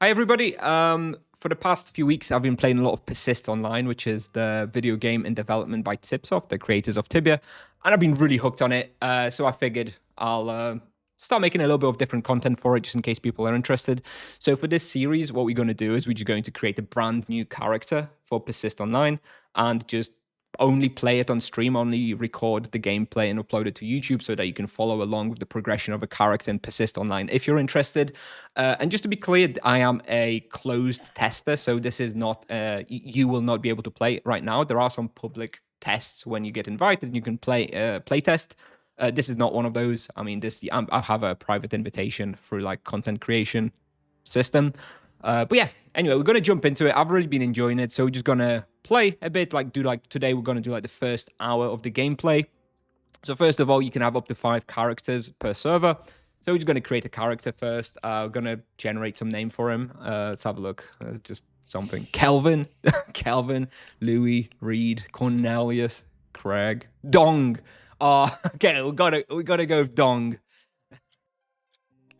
Hi, everybody. For the past few weeks, I've been playing a lot of Persist Online, which is the video game in development by CipSoft, the creators of Tibia, and I've been really hooked on it. So I figured I'll start making a little bit of different content for it, just in case people are interested. So for this series, what we're going to do is we're just going to create a brand new character for Persist Online and just only play it on stream, only record the gameplay and upload it to YouTube so that you can follow along with the progression of a character and Persist Online if you're interested. And just to be clear, I am a closed tester, so this is not, you will not be able to play it right now. There are some public tests when you get invited and you can play test. This is not one of those. I mean, I have a private invitation through like content creation system. But yeah, anyway, we're going to jump into it. I've really been enjoying it, so we're just going to play a bit, today we're going to do like the first hour of the gameplay. So first of all, you can have up to 5 characters per server. So we're just going to create a character first. We're going to generate some name for him. Let's have a look. Just something. Kelvin, Kelvin, Louis, Reed, Cornelius, Craig, Dong. Okay, we gotta go with Dong.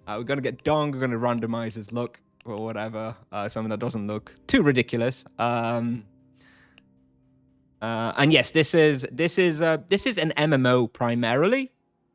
We're gonna get Dong. We're gonna randomize his look or whatever. Something that doesn't look too ridiculous. And yes, this is an MMO primarily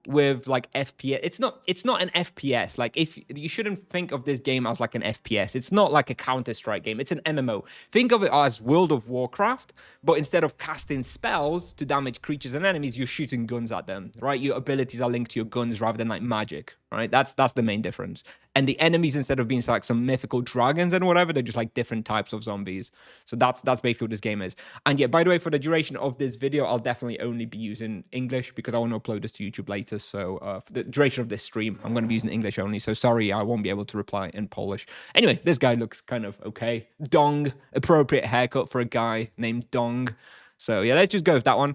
with like FPS. It's not an FPS. Like, if you shouldn't think of this game as like an FPS. It's not like a Counter-Strike game. It's an MMO. Think of it as World of Warcraft, but instead of casting spells to damage creatures and enemies, you're shooting guns at them, right? Your abilities are linked to your guns rather than like magic, right? That's the main difference. And the enemies, instead of being like some mythical dragons and whatever, they're just like different types of zombies. So that's basically what this game is. And yeah, by the way, for the duration of this video, I'll definitely only be using English because I want to upload this to YouTube later. So for the duration of this stream, I'm going to be using English only. So sorry, I won't be able to reply in Polish. Anyway, this guy looks kind of okay. Dong, appropriate haircut for a guy named Dong. So yeah, let's just go with that one.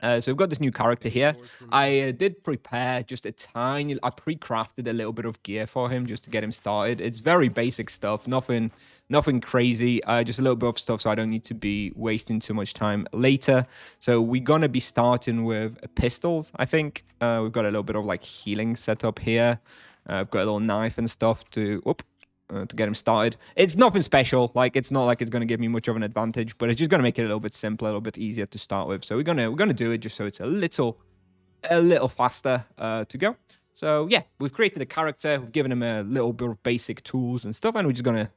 So we've got this new character here. I did prepare just a tiny, I pre-crafted a little bit of gear for him just to get him started. It's very basic stuff, nothing crazy, just a little bit of stuff so I don't need to be wasting too much time later. So we're gonna be starting with pistols, I think. We've got a little bit of like healing set up here. I've got a little knife and stuff to get him started. It's nothing special. Like, it's not like it's going to give me much of an advantage, but it's just going to make it a little bit simpler, a little bit easier to start with. So we're gonna do it just so it's a little faster to go. So yeah, we've created a character. We've given him a little bit of basic tools and stuff, and we're just going to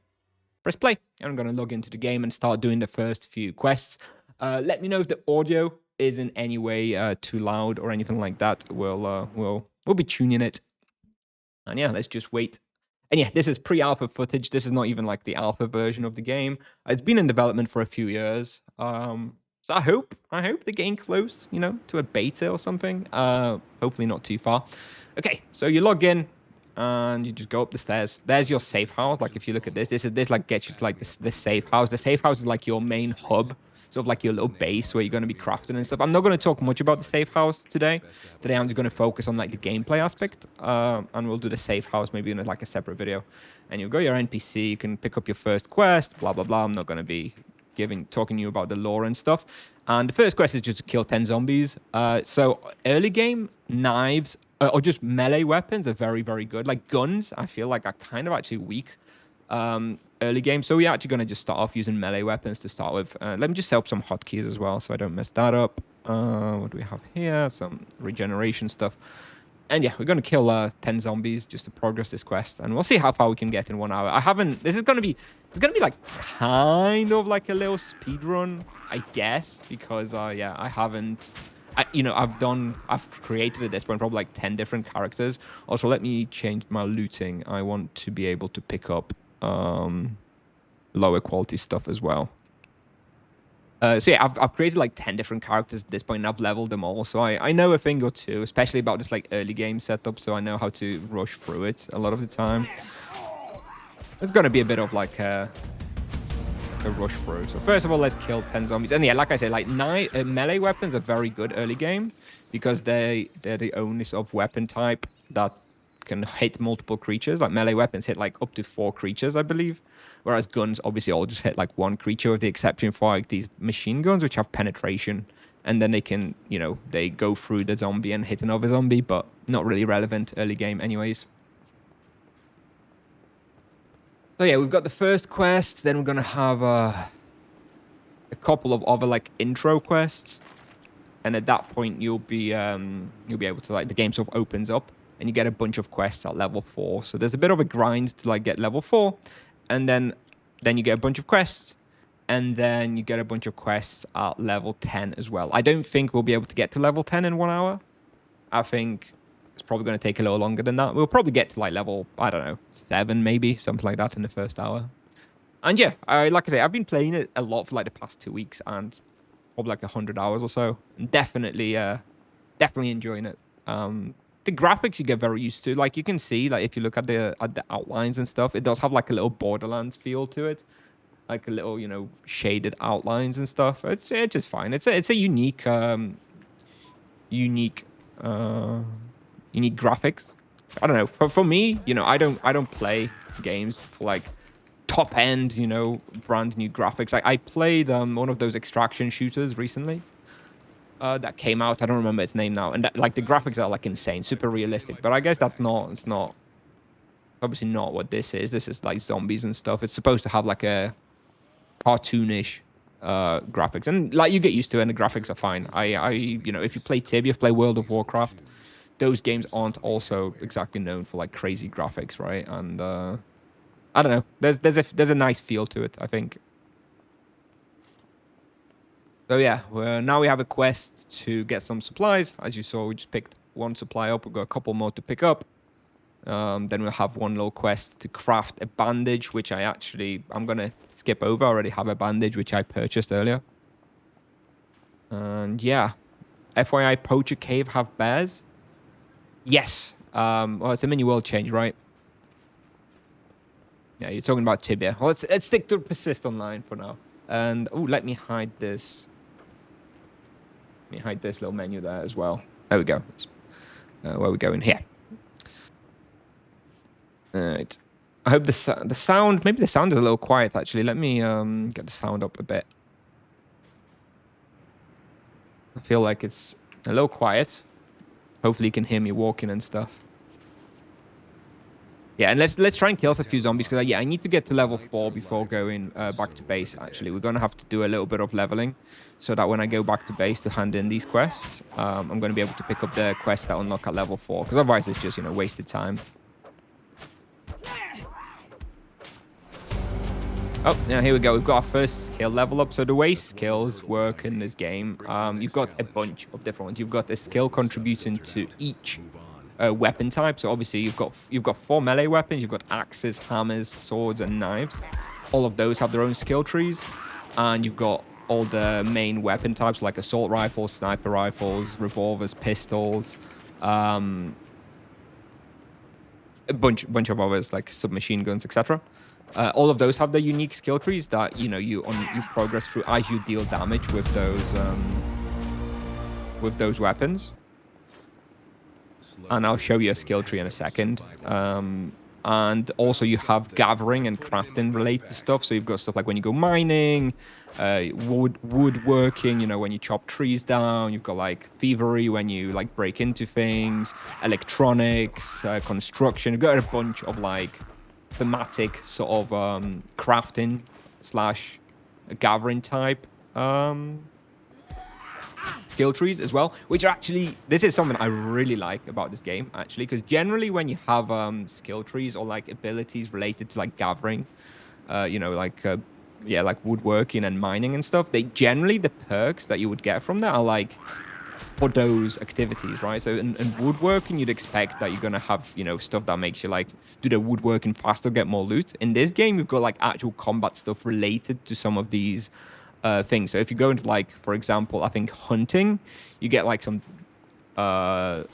press play. And I'm going to log into the game and start doing the first few quests. Let me know if the audio is in any way too loud or anything like that. We'll be tuning it. And yeah, let's just wait. And yeah, this is pre-alpha footage. This is not even like the alpha version of the game. It's been in development for a few years. So I hope they getting close, to a beta or something. Hopefully not too far. Okay, so you log in and you just go up the stairs. There's your safe house. Like, if you look at this like gets you to like this safe house. The safe house is like your main hub. Sort of like your little base where you're going to be crafting and stuff. I'm not going to talk much about the safe house today. Today I'm just going to focus on like the gameplay aspect, and we'll do the safe house maybe in like a separate video. And you'll go your NPC, you can pick up your first quest, blah blah blah. I'm not going to be talking to you about the lore and stuff. And the first quest is just to kill 10 zombies. So early game, knives or just melee weapons are very, very good. Like guns, I feel like are kind of actually weak early game, so we're actually going to just start off using melee weapons to start with. Let me just set up some hotkeys as well so I don't mess that up. What do we have here? Some regeneration stuff. And yeah, we're going to kill 10 zombies just to progress this quest, and we'll see how far we can get in 1 hour. It's going to be like kind of like a little speed run, I guess, because yeah, I've created at this point probably like 10 different characters. Also, let me change my looting. I want to be able to pick up lower quality stuff as well. So yeah, I've created like 10 different characters at this point, and I've leveled them all. So I know a thing or two, especially about this like early game setup. So I know how to rush through it a lot of the time. It's gonna be a bit of like a rush through. So first of all, let's kill 10 zombies. And yeah, like I said, like melee weapons are very good early game because they're the only sort of weapon type that can hit multiple creatures. Like melee weapons hit like up to 4 creatures, I believe, whereas guns obviously all just hit like 1 creature, with the exception for like these machine guns which have penetration, and then they can, they go through the zombie and hit another zombie, but not really relevant early game anyways. So yeah, we've got the first quest. Then we're gonna have a couple of other like intro quests, and at that point you'll be able to like the game sort of opens up and you get a bunch of quests at level 4. So there's a bit of a grind to like get level 4, and then you get a bunch of quests, and then you get a bunch of quests at level 10 as well. I don't think we'll be able to get to level 10 in 1 hour. I think it's probably going to take a little longer than that. We'll probably get to like level, I don't know, 7 maybe, something like that in the first hour. And yeah, like I say, I've been playing it a lot for like the past 2 weeks, and probably like 100 hours or so. And definitely enjoying it. The graphics you get very used to. Like you can see, like if you look at the outlines and stuff, it does have like a little Borderlands feel to it, like a little, you know, shaded outlines and stuff. It's just fine. It's a unique graphics. I don't know. For me, you know, I don't play games for like top end, you know, brand new graphics. I played one of those extraction shooters recently that came out. I don't remember its name now, and that, like the graphics are like insane, super realistic. But I guess it's not obviously not what this is. This is like zombies and stuff. It's supposed to have like a cartoonish graphics, and like you get used to it, and the graphics are fine. I you know, if you play Tibia, if you play World of Warcraft, those games aren't also exactly known for like crazy graphics, right? And I don't know. There's a nice feel to it, I think. So yeah, now we have a quest to get some supplies. As you saw, we just picked one supply up. We've got a couple more to pick up. Then we'll have one little quest to craft a bandage, which I'm going to skip over. I already have a bandage, which I purchased earlier. And yeah, FYI, Poacher Cave have bears? Yes. Well, it's a mini world change, right? Yeah, you're talking about Tibia. Well, let's stick to Persist Online for now. And, oh, let me hide this. Let me hide this little menu there as well. There we go. Where we going here? All right. I hope the sound, maybe the sound is a little quiet, actually. Let me get the sound up a bit. I feel like it's a little quiet. Hopefully you can hear me walking and stuff. Yeah, and let's try and kill a few zombies, because yeah, I need to get to level 4 before going back to base, actually. We're going to have to do a little bit of leveling, so that when I go back to base to hand in these quests, I'm going to be able to pick up the quests that unlock at level 4, because otherwise it's just, you know, wasted time. Oh, yeah, here we go. We've got our first skill level up. So the way skills work in this game, you've got a bunch of different ones. You've got a skill contributing to each weapon type. So obviously you've got 4 melee weapons. You've got axes, hammers, swords, and knives. All of those have their own skill trees. And you've got all the main weapon types like assault rifles, sniper rifles, revolvers, pistols, a bunch of others like submachine guns, etc. All of those have their unique skill trees that, you know, you progress through as you deal damage with those weapons. And I'll show you a skill tree in a second. And also you have gathering and crafting related stuff. So you've got stuff like when you go mining, woodworking, you know, when you chop trees down. You've got like thievery when you like break into things, electronics, construction. You've got a bunch of like thematic sort of crafting / gathering type skill trees as well, which are actually, this is something I really like about this game, actually, because generally when you have skill trees or like abilities related to like gathering, you know, like yeah, like woodworking and mining and stuff, they generally, the perks that you would get from that are like for those activities, right? So in woodworking, you'd expect that you're gonna have, you know, stuff that makes you like do the woodworking faster, get more loot. In this game, you've got like actual combat stuff related to some of these things. So if you go into like, for example, I think hunting, you get like some I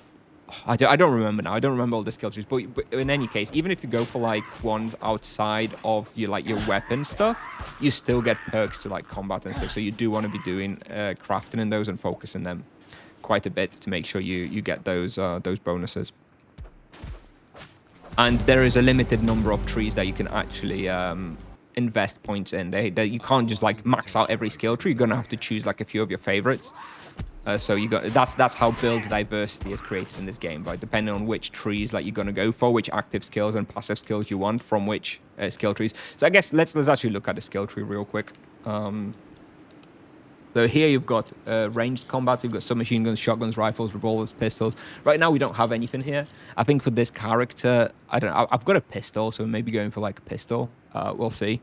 don't remember now. I don't remember all the skill trees, but in any case, even if you go for like ones outside of your like your weapon stuff, you still get perks to like combat and stuff. So you do want to be doing crafting in those and focusing them quite a bit to make sure you get those bonuses. And there is a limited number of trees that you can actually invest points in. You can't just like max out every skill tree. You're gonna have to choose like a few of your favorites So you got that's how build diversity is created in this game, right? Depending on which trees like you're gonna go for, which active skills and passive skills you want from which skill trees. So I guess let's actually look at the skill tree real quick. So here you've got ranged combats, you've got submachine guns, shotguns, rifles, revolvers, pistols. Right now we don't have anything here. I think for this character, I don't know, I've got a pistol, so maybe going for like a pistol. We'll see.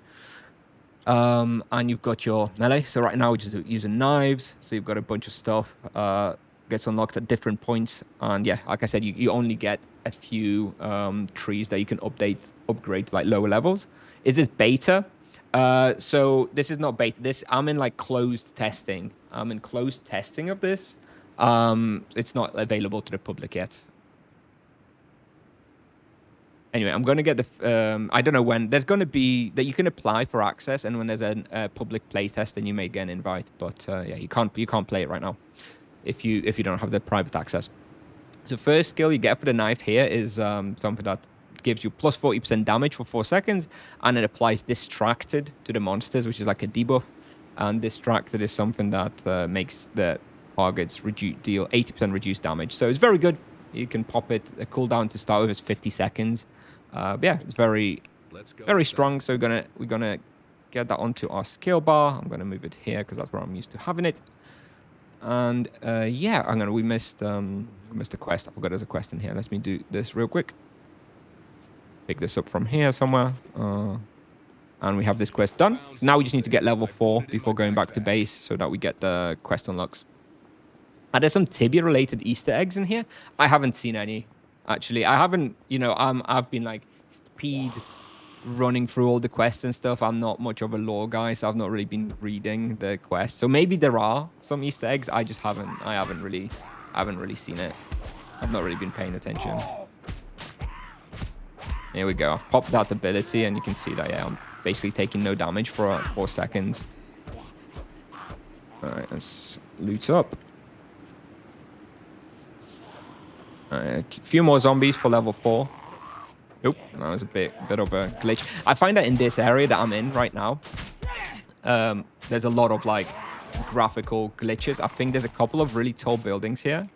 And you've got your melee. So right now we're just using knives. So you've got a bunch of stuff. Gets unlocked at different points. And yeah, like I said, you only get a few trees that you can upgrade to like lower levels. Is this beta? So this is not beta. I'm in like closed testing. I'm in closed testing of this. It's not available to the public yet. Anyway, I'm going to get the, I don't know when, there's going to be, that you can apply for access, and when there's a public playtest, then you may get an invite, but yeah, you can't play it right now if you don't have the private access. So first skill you get for the knife here is something that gives you plus 40% damage for 4 seconds, and it applies Distracted to the monsters, which is like a debuff, and Distracted is something that makes the targets deal 80% reduced damage, so it's very good. You can pop it. A cooldown to start with is 50 seconds. Yeah, it's very strong. So we're gonna get that onto our skill bar. I'm gonna move it here because that's where I'm used to having it. And yeah, we missed a quest. I forgot there's a quest in here. Let me do this real quick. Pick this up from here somewhere. And we have this quest done. So now we just need to get level 4 before going back to base so that we get the quest unlocks. And there's some Tibia related Easter eggs in here. I haven't seen any, actually. I haven't, I've been like speed running through all the quests and stuff. I'm not much of a lore guy, so I've not really been reading the quests. So maybe there are some Easter eggs. I haven't really seen it. I've not really been paying attention. Here we go. I've popped that ability, and you can see that, yeah, I'm basically taking no damage for 4 seconds. All right, let's loot up. A few more zombies for level 4. Nope, that was a bit of a glitch. I find that in this area that I'm in right now, there's a lot of like graphical glitches. I think there's a couple of really tall buildings here.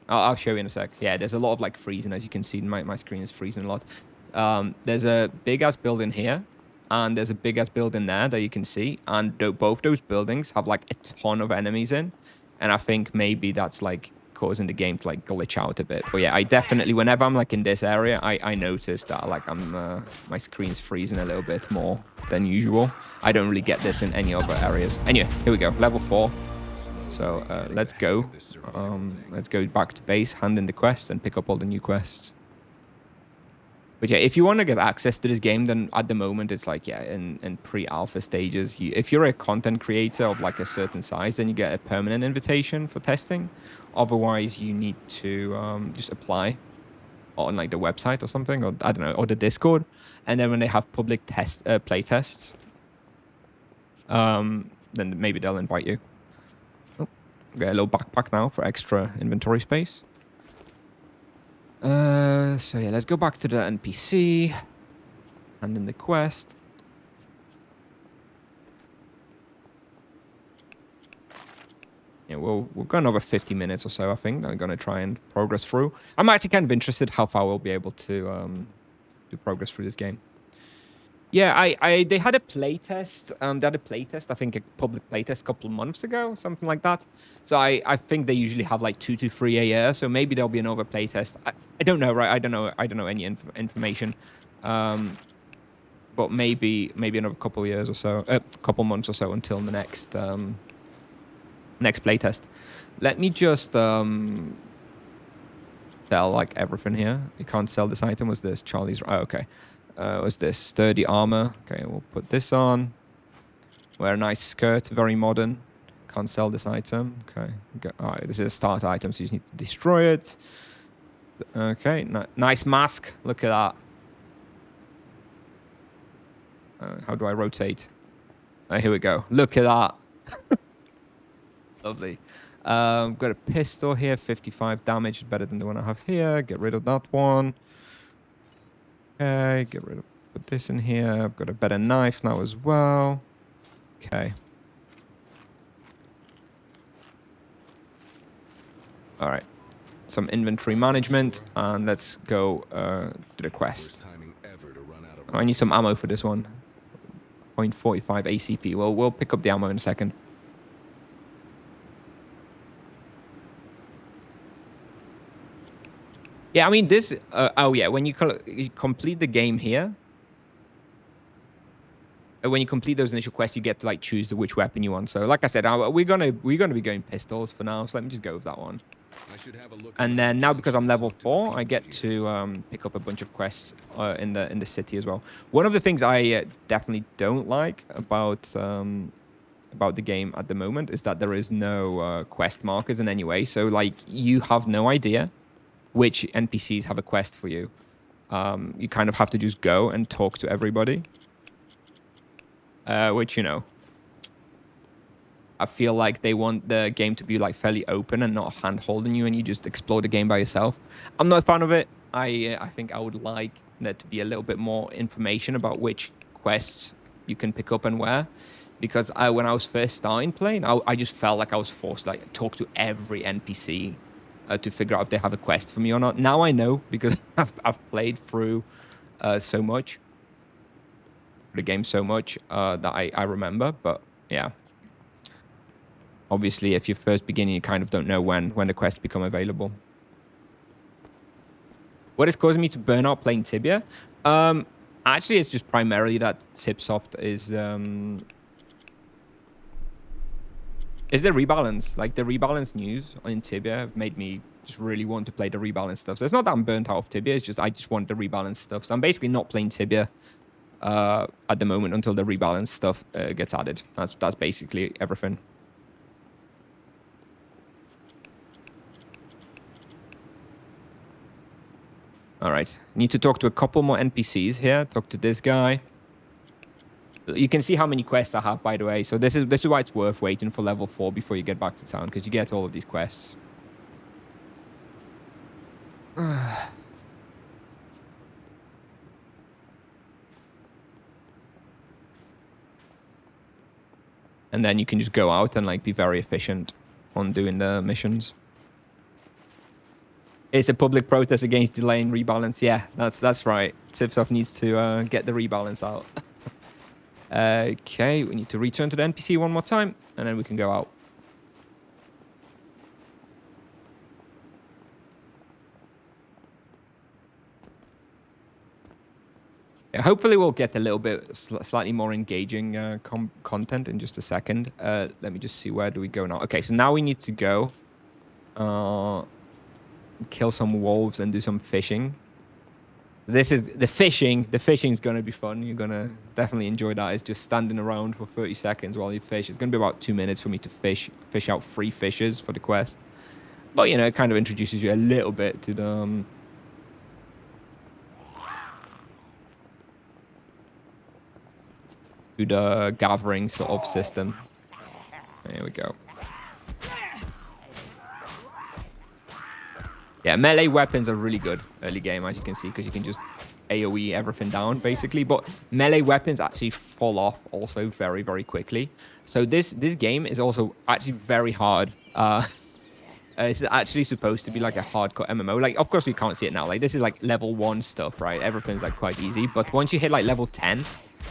I'll show you in a sec. Yeah, there's a lot of like freezing, as you can see. My screen is freezing a lot. There's a big ass building here, and there's a big ass building there that you can see. And both those buildings have like a ton of enemies in, and I think maybe that's like causing the game to like glitch out a bit. But yeah, I definitely, whenever I'm like in this area, I notice that like my screen's freezing a little bit more than usual. I don't really get this in any other areas. Anyway, here we go, level 4. So let's go. Let's go back to base, hand in the quests, and pick up all the new quests. But yeah, if you want to get access to this game, then at the moment it's like, yeah, in pre-alpha stages. If you're a content creator of like a certain size, then you get a permanent invitation for testing. Otherwise, you need to just apply on like the website or something, or I don't know, or the Discord. And then when they have public play tests, then maybe they'll invite you. Oh, get a little backpack now for extra inventory space. So yeah, let's go back to the NPC and then the quest. Yeah, we'll go another 50 minutes or so, I think. I'm going to try and progress through. I'm actually kind of interested how far we'll be able to progress through this game. Yeah, they had a playtest. They had a playtest, I think a public playtest a couple of months ago, something like that. So I think they usually have like 2 to 3 a year. So maybe there'll be another playtest. I don't know, right? I don't know any information. But maybe another couple of years or so, couple months or so until the next next playtest. Let me just sell like everything here. You can't sell this item. Was this Charlie's? Oh, okay. Was this sturdy armor? Okay, we'll put this on. Wear a nice skirt, very modern. Can't sell this item. Okay. All right, this is a start item, so you just need to destroy it. Okay, nice mask. Look at that. How do I rotate? Here we go. Look at that. Lovely. Got a pistol here, 55 damage, better than the one I have here. Get rid of that one. Okay, put this in here. I've got a better knife now as well. Okay. All right. Some inventory management, and let's go to the quest. Oh, I need some ammo for this one. 0.45 ACP. Well, we'll pick up the ammo in a second. Yeah, I mean, this... oh, yeah, when you complete the game here... When you complete those initial quests, you get to, like, choose which weapon you want. So, like I said, we're gonna be going pistols for now. So let me just go with that one. And then now, because I'm level 4, I get to pick up a bunch of quests in the city as well. One of the things I definitely don't like about the game at the moment is that there is no quest markers in any way. So, like, you have no idea which NPCs have a quest for you. You kind of have to just go and talk to everybody. Which, you know, I feel like they want the game to be, like, fairly open and not hand-holding you and you just explore the game by yourself. I'm not a fan of it. I think I would like there to be a little bit more information about which quests you can pick up and where. Because when I was first starting playing, I just felt like I was forced to, like, talk to every NPC to figure out if they have a quest for me or not. Now I know, because I've played through so much. The game so much that I remember, but yeah, obviously if you're first beginning, you kind of don't know when the quests become available. What is causing me to burn out playing Tibia? Actually, it's just primarily that CipSoft is the rebalance. Like, the rebalance news in Tibia made me just really want to play the rebalance stuff. So it's not that I'm burnt out of Tibia, it's just I just want the rebalance stuff. So I'm basically not playing Tibia at the moment until the rebalance stuff gets added. That's basically everything. All right, need to talk to a couple more NPCs here. Talk to this guy. You can see how many quests I have, by the way. So this is why it's worth waiting for level 4 before you get back to town, because you get all of these quests. And then you can just go out and, like, be very efficient on doing the missions. It's a public protest against delaying rebalance. Yeah, that's right. CipSoft needs to get the rebalance out. Okay, we need to return to the NPC one more time, and then we can go out. Yeah, hopefully we'll get a little bit slightly more engaging content in just a second. Let me just see, where do we go now? Okay, so now we need to go kill some wolves and do some fishing. This is the fishing. The fishing is going to be fun. You're going to definitely enjoy that. It's just standing around for 30 seconds while you fish. It's going to be about 2 minutes for me to fish out 3 fishes for the quest. But, you know, it kind of introduces you a little bit to the... to the gathering sort of system. There we go. Yeah, melee weapons are really good early game, as you can see, because you can just AoE everything down, basically. But melee weapons actually fall off also very, very quickly. So this game is also actually very hard. It's actually supposed to be like a hardcore MMO. Like, of course, you can't see it now. Like, this is like level 1 stuff, right? Everything's like quite easy. But once you hit like level 10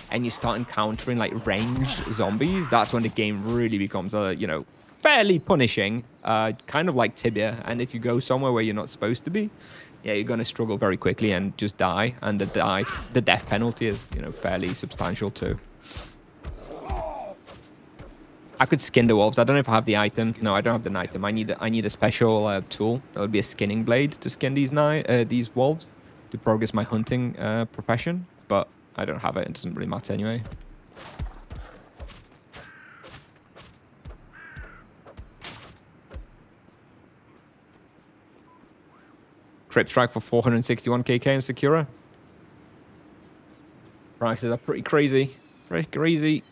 and you start encountering like ranged zombies, that's when the game really becomes, you know, fairly punishing, kind of like Tibia. And if you go somewhere where you're not supposed to be, yeah, you're going to struggle very quickly and just die. And the death penalty is, you know, fairly substantial too. I could skin the wolves. I don't know if I have the item. No, I don't have the item. I need a special tool. That would be a skinning blade to skin these wolves to progress my hunting profession. But I don't have it. It doesn't really matter anyway. Crypt strike for 461 KK in Sakura. Prices are pretty crazy. Pretty crazy.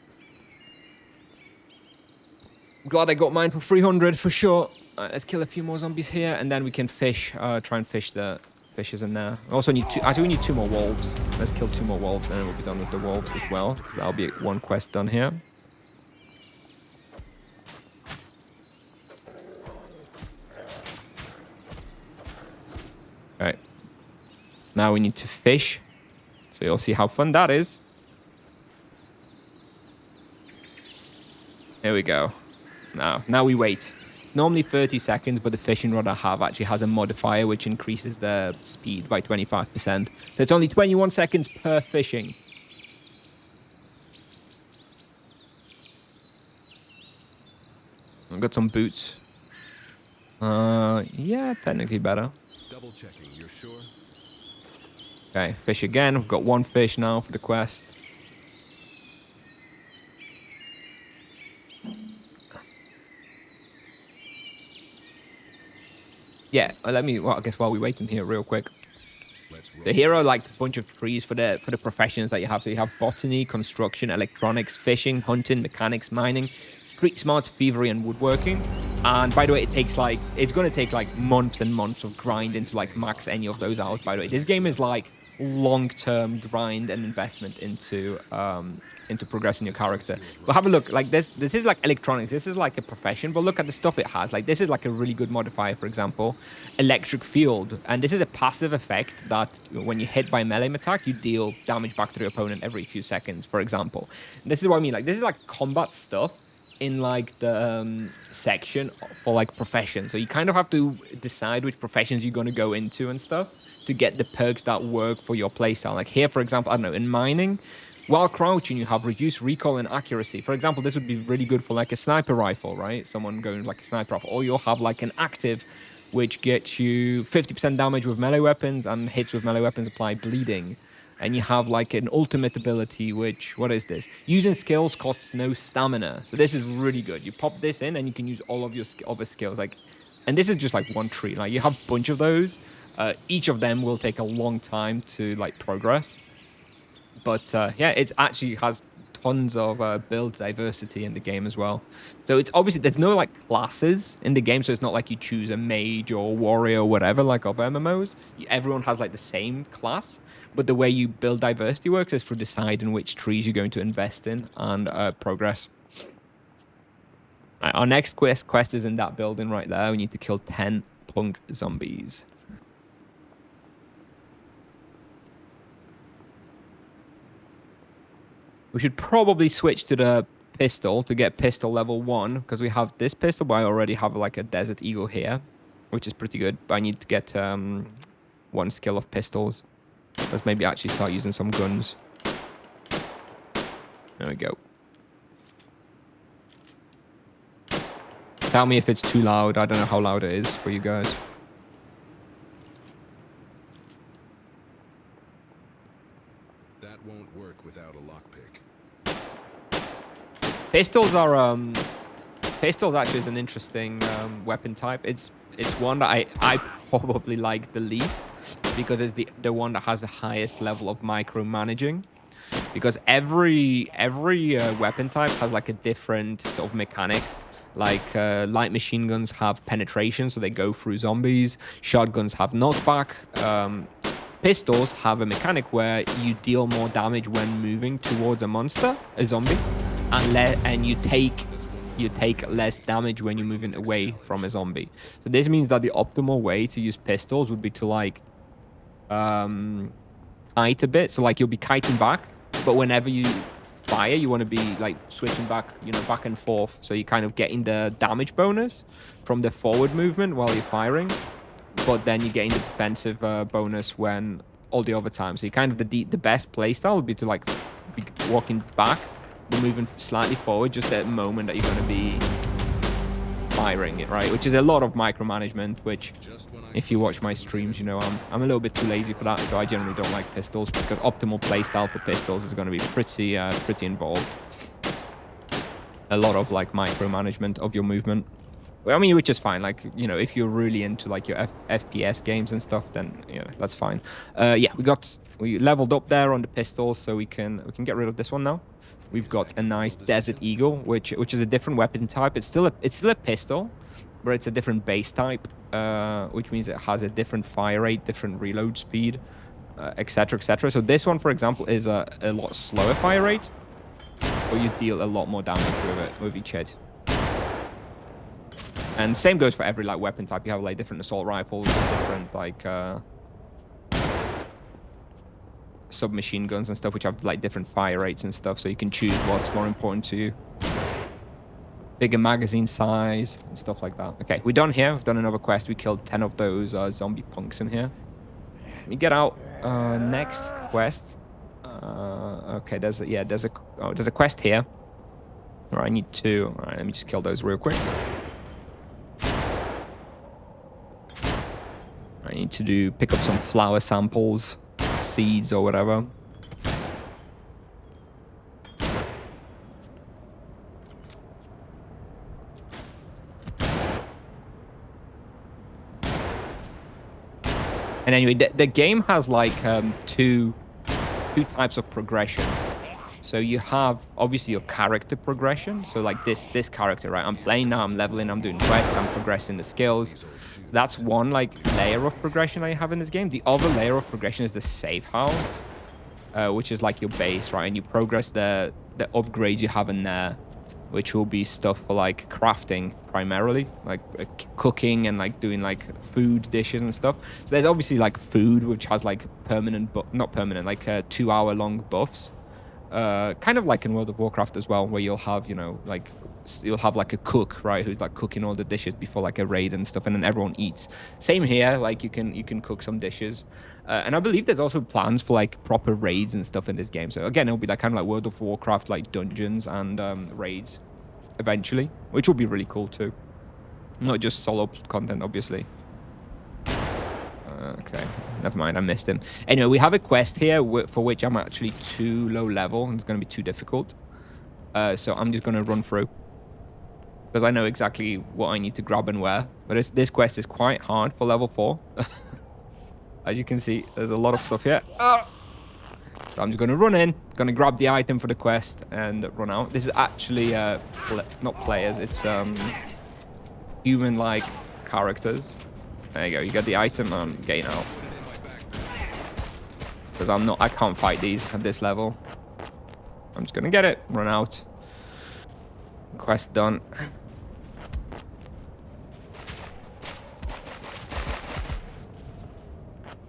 Glad I got mine for 300 for sure. Let's kill a few more zombies here, and then we can fish. Try and fish the fishes in there. We also need 2. Actually, we need 2 more wolves. Let's kill 2 more wolves, and then we'll be done with the wolves as well. So that'll be 1 quest done here. Now we need to fish. So you'll see how fun that is. There we go. Now we wait. It's normally 30 seconds, but the fishing rod I have actually has a modifier which increases the speed by 25%. So it's only 21 seconds per fishing. I've got some boots. Yeah, technically better. Double checking, you're sure? Okay, fish again. We've got one fish now for the quest. Yeah, let me. Well, I guess while we're waiting here, real quick. So here are like a bunch of trees for the professions that you have. So you have botany, construction, electronics, fishing, hunting, mechanics, mining, street smarts, thievery, and woodworking. And by the way, it's going to take like months and months of grinding to like max any of those out. By the way, this game is like long-term grind and investment into progressing your character. But have a look. Like this is like electronics. This is like a profession. But look at the stuff it has. Like this is like a really good modifier. For example, electric field. And this is a passive effect that when you hit by a melee attack, you deal damage back to the opponent every few seconds. For example, and this is what I mean. Like this is like combat stuff in like the section for like professions. So you kind of have to decide which professions you're going to go into and stuff to get the perks that work for your playstyle. Like here, for example, I don't know, in mining, while crouching, you have reduced recoil and accuracy. For example, this would be really good for like a sniper rifle, right? Someone going like a sniper rifle. Or you'll have like an active, which gets you 50% damage with melee weapons, and hits with melee weapons apply bleeding. And you have like an ultimate ability, which, what is this? Using skills costs no stamina. So this is really good. You pop this in and you can use all of your other skills. Like, and this is just like one tree. Like you have a bunch of those. Each of them will take a long time to like progress. But yeah, it actually has tons of build diversity in the game as well. So it's obviously, there's no like classes in the game. So it's not like you choose a mage or warrior or whatever like of MMOs. Everyone has like the same class. But the way you build diversity works is through deciding which trees you're going to invest in and progress. Right, our next quest is in that building right there. We need to kill 10 punk zombies. We should probably switch to the pistol to get pistol level 1, because we have this pistol, but I already have like a Desert Eagle here, which is pretty good. But I need to get 1 skill of pistols. Let's maybe actually start using some guns. There we go. Tell me if it's too loud. I don't know how loud it is for you guys. That won't work without a lockpick. Pistols are pistols actually is an interesting weapon type. It's one that I probably like the least, because it's the one that has the highest level of micromanaging. Because every weapon type has like a different sort of mechanic. Like light machine guns have penetration, so they go through zombies. Shotguns have knockback. Pistols have a mechanic where you deal more damage when moving towards a monster, a zombie, and you take less damage when you're moving away from a zombie. So this means that the optimal way to use pistols would be to like kite a bit. So like you'll be kiting back, but whenever you fire, you want to be like switching back, you know, back and forth. So you're kind of getting the damage bonus from the forward movement while you're firing, but then you're getting the defensive bonus when all the other times. So you kind of the best playstyle would be to like be walking back, but moving slightly forward just at the moment that you're going to be firing it, right? Which is a lot of micromanagement, which if you watch my streams, you know I'm a little bit too lazy for that, so I generally don't like pistols, because optimal playstyle for pistols is going to be pretty involved. A lot of like micromanagement of your movement. Well, I mean, which is fine. Like, you know, if you're really into like your FPS games and stuff, then you know that's fine. Yeah, we leveled up there on the pistols, so we can get rid of this one now. We've got a nice Desert Eagle, which is a different weapon type. It's still a pistol, but it's a different base type, which means it has a different fire rate, different reload speed, etc., etc. So this one, for example, is a lot slower fire rate, but you deal a lot more damage with each hit. And same goes for every like weapon type. You have like different assault rifles, different like submachine guns and stuff, which have like different fire rates and stuff, so you can choose what's more important to you. Bigger magazine size and stuff like that. Okay, we're done here. We've done another quest. We killed 10 of those zombie punks in here. Let me get out. Next quest. Okay, there's a quest here. All right, I need to. All right, let me just kill those real quick. I need to pick up some flower samples, seeds or whatever. And anyway, the game has like two types of progression. So you have obviously your character progression. So like this character, right? I'm playing now, I'm leveling, I'm doing quests, I'm progressing the skills. So that's one like layer of progression I have in this game. The other layer of progression is the Safehouse, which is like your base, right? And you progress the upgrades you have in there, which will be stuff for like crafting primarily, like cooking and like doing like food dishes and stuff. So there's obviously like food, which has like permanent, but not permanent, like 2-hour-long buffs. Kind of like in World of Warcraft as well, where you'll have, you know, like you'll have like a cook, right, who's like cooking all the dishes before like a raid and stuff, and then everyone eats. Same here, like you can cook some dishes, and I believe there's also plans for like proper raids and stuff in this game. So again, it'll be like kind of like World of Warcraft, like dungeons and raids eventually, which will be really cool too. Not just solo content, obviously. Okay, never mind, I missed him. Anyway, we have a quest here for which I'm actually too low level and it's going to be too difficult. So I'm just going to run through, because I know exactly what I need to grab and where. But this quest is quite hard for level 4. As you can see, there's a lot of stuff here. So I'm just going to run in, going to grab the item for the quest and run out. This is actually not players, it's human-like characters. There you go, you get the item, I'm getting out. Because I can't fight these at this level. I'm just gonna get it, run out. Quest done.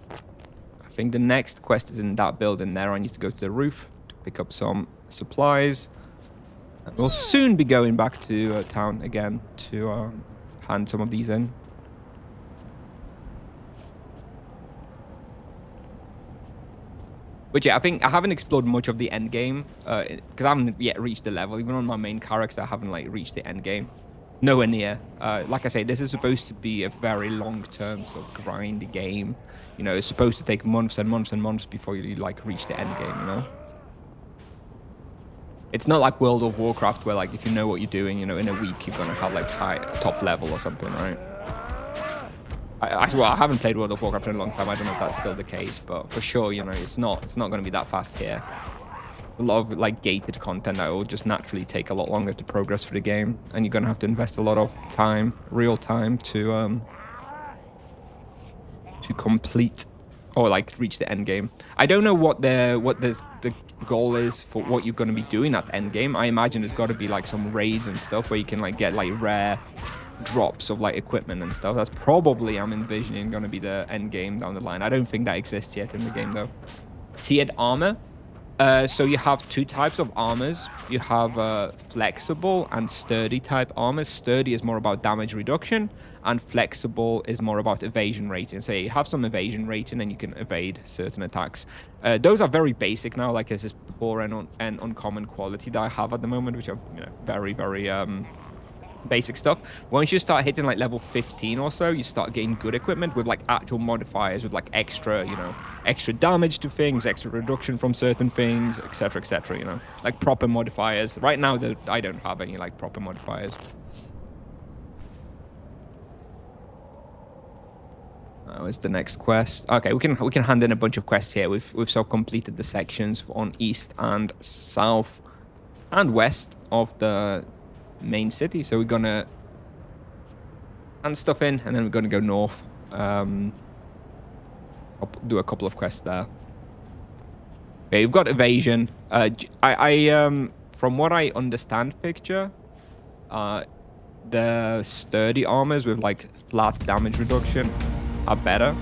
I think the next quest is in that building there. I need to go to the roof to pick up some supplies. And we'll soon be going back to town again to hand some of these in. Which, yeah, I think I haven't explored much of the end game, because I haven't yet reached the level. Even on my main character, I haven't like reached the end game. Nowhere near. Like I say, this is supposed to be a very long-term sort of grindy game. You know, it's supposed to take months and months and months before you like reach the end game, you know? It's not like World of Warcraft where like if you know what you're doing, you know, in a week you're gonna have like top level or something, right? I haven't played World of Warcraft in a long time. I don't know if that's still the case, but for sure, you know, it's not going to be that fast here. A lot of like gated content that will just naturally take a lot longer to progress through the game, and you're going to have to invest a lot of time, real time, to complete or like reach the end game. I don't know what the goal is for what you're going to be doing at the end game. I imagine there's got to be like some raids and stuff where you can like get like rare drops of like equipment and stuff. That's probably, I'm envisioning, going to be the end game down the line. I don't think that exists yet in the game though. Tiered armor. So you have two types of armors. You have flexible and sturdy type armors. Sturdy is more about damage reduction, and flexible is more about evasion rating. So you have some evasion rating and you can evade certain attacks. Those are very basic now, like there's this poor and uncommon quality that I have at the moment, which are, you know, very, very basic stuff. Once you start hitting like level 15 or so, you start getting good equipment with like actual modifiers, with like extra, you know, extra damage to things, extra reduction from certain things, etc, you know, like proper modifiers. Right now I don't have any like proper modifiers. Where's the next quest? Okay, we can hand in a bunch of quests here. We've sort of completed the sections on east and south and west of the main city, so we're gonna hand stuff in, and then we're gonna go north. I'll do a couple of quests there. Okay, you've got evasion. From what I understand, picture, the sturdy armors with like flat damage reduction are better.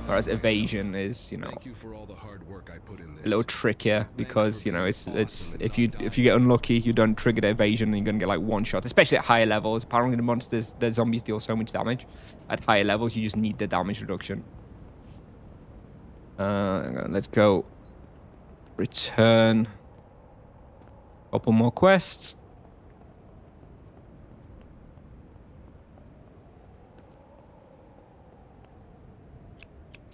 Whereas Evasion is, you know, Thank you for all the hard work I put in this. a little trickier because, you know, it's if you get unlucky, you don't trigger the Evasion and you're gonna get like one shot, especially at higher levels. Apparently the monsters, the zombies deal so much damage. At higher levels, you just need the damage reduction. Let's go. Return. Couple more quests.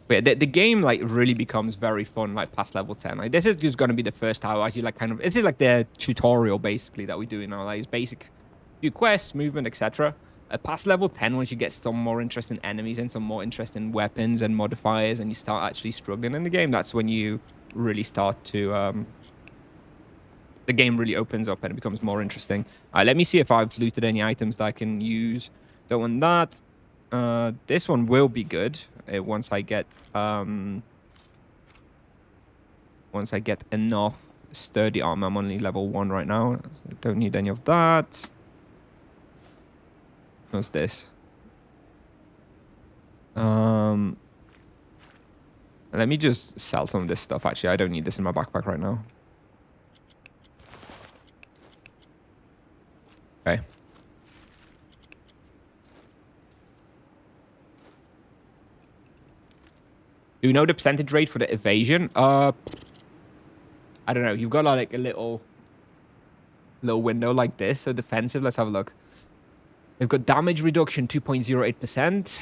But the game like really becomes very fun like past level 10. Like this is just gonna be the first time as you like kind of this is like the tutorial basically that we do now. Like it's basic few quests, movement, etc. Past level 10, once you get some more interesting enemies and some more interesting weapons and modifiers, and you start actually struggling in the game, that's when you really start to the game really opens up and it becomes more interesting. Let me see if I've looted any items that I can use. Don't want that. This one will be good once I get enough sturdy armor. I'm only level 1 right now, so I don't need any of that. What's this? Let me just sell some of this stuff. Actually, I don't need this in my backpack right now. Okay. Do you know the percentage rate for the evasion? I don't know. You've got like a little window like this. So defensive. Let's have a look. We've got damage reduction 2.08%,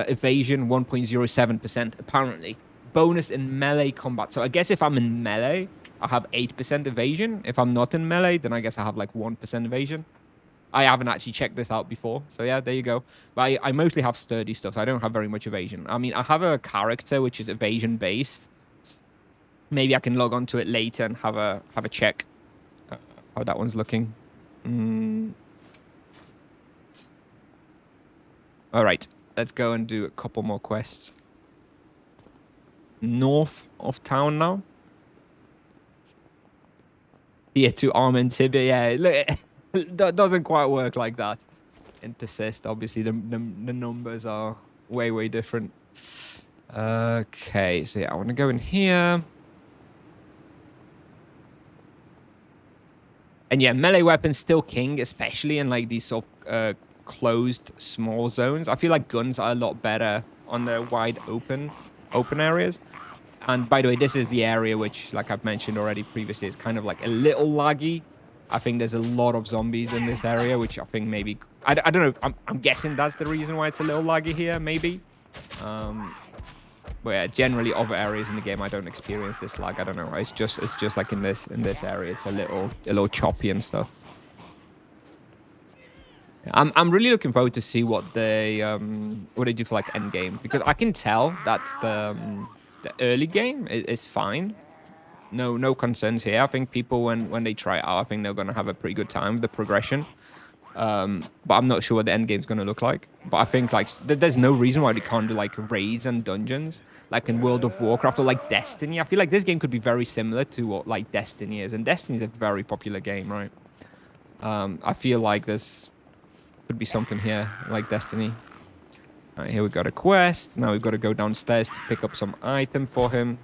evasion 1.07% apparently. Bonus in melee combat. So I guess if I'm in melee, I have 8% evasion. If I'm not in melee, then I guess I have like 1% evasion. I haven't actually checked this out before. So yeah, there you go. But I mostly have sturdy stuff. So I don't have very much evasion. I mean, I have a character which is evasion based. Maybe I can log on to it later and have a check how that one's looking. All right, let's go and do a couple more quests. North of town now. Yeah, to arm and Tibia. Yeah, look, that doesn't quite work like that. In Persist, obviously, the numbers are way different. Okay, so yeah, I want to go in here. And yeah, melee weapons still king, especially in like these sort of closed small zones. I feel like guns are a lot better on the wide open areas. And by the way, this is the area which, like I've mentioned already previously, is kind of like a little laggy. I think there's a lot of zombies in this area, which I think maybe I don't know. I'm guessing that's the reason why it's a little laggy here, maybe. But yeah, generally other areas in the game I don't experience this lag. I don't know. It's just like in this area, it's a little choppy and stuff. I'm really looking forward to see what they do for like Endgame, because I can tell that the early game is fine. No concerns here. I think people when they try it out, I think they're gonna have a pretty good time with the progression. But I'm not sure what the end game's gonna look like. But I think like there's no reason why they can't do like raids and dungeons like in World of Warcraft or like Destiny. I feel like this game could be very similar to what like Destiny is, and Destiny is a very popular game, right? I feel like this could be something here like Destiny. All right, here we got a quest. Now we've got to go downstairs to pick up some item for him.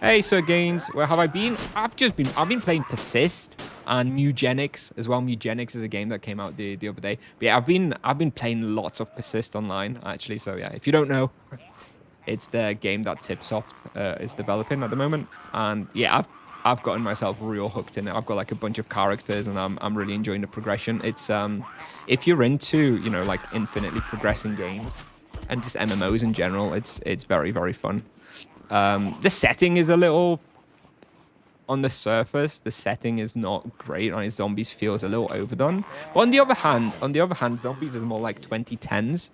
Hey, Sir Gaines, where have I been? I've been playing Persist and Mugenics as well. Mugenics is a game that came out the other day. But yeah, I've been playing lots of Persist Online actually. So yeah, if you don't know, it's the game that CipSoft is developing at the moment. And yeah, I've gotten myself real hooked in it. I've got like a bunch of characters, and I'm really enjoying the progression. It's if you're into, you know, like infinitely progressing games and just MMOs in general, it's very fun. The setting is a little, on the surface, the setting is not great. On zombies feels a little overdone. But on the other hand, zombies is more like 2010s.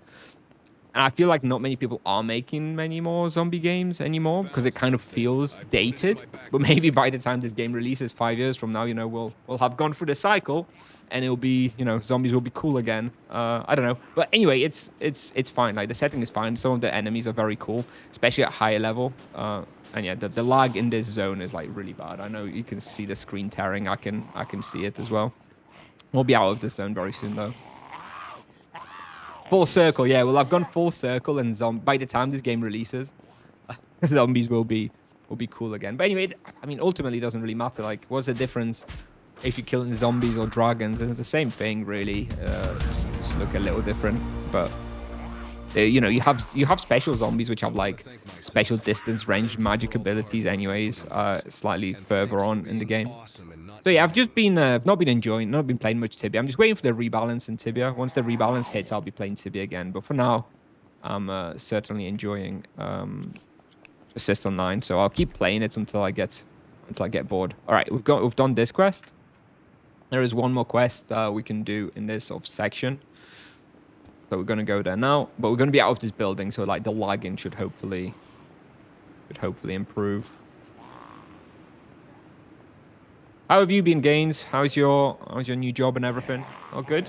And I feel like not many people are making many more zombie games anymore because it kind of feels dated. But maybe by the time this game releases 5 years from now, you know, we'll have gone through the cycle and it'll be, you know, zombies will be cool again. I don't know. But anyway, it's fine. Like the setting is fine. Some of the enemies are very cool, especially at higher level. And yeah, the lag in this zone is like really bad. I know you can see the screen tearing. I can see it as well. We'll be out of this zone very soon though. Full circle, yeah. Well, I've gone full circle, and by the time this game releases, zombies will be cool again. But anyway, I mean, ultimately, it doesn't really matter. Like, what's the difference if you're killing zombies or dragons? And it's the same thing, really. Just look a little different, but. You know, you have special zombies which have like special distance range magic abilities anyways, slightly further on in the game. So yeah, I've just been not been playing much Tibia. I'm just waiting for the rebalance in Tibia. Once the rebalance hits, I'll be playing Tibia again. But for now, I'm certainly enjoying Persist Online. So I'll keep playing it until I get bored. All right, we've done this quest. There is one more quest we can do in this sort of section. So we're going to go there now, but we're going to be out of this building, so like the lagging should hopefully improve. How have you been, Gaines? How's your new job and everything? All good?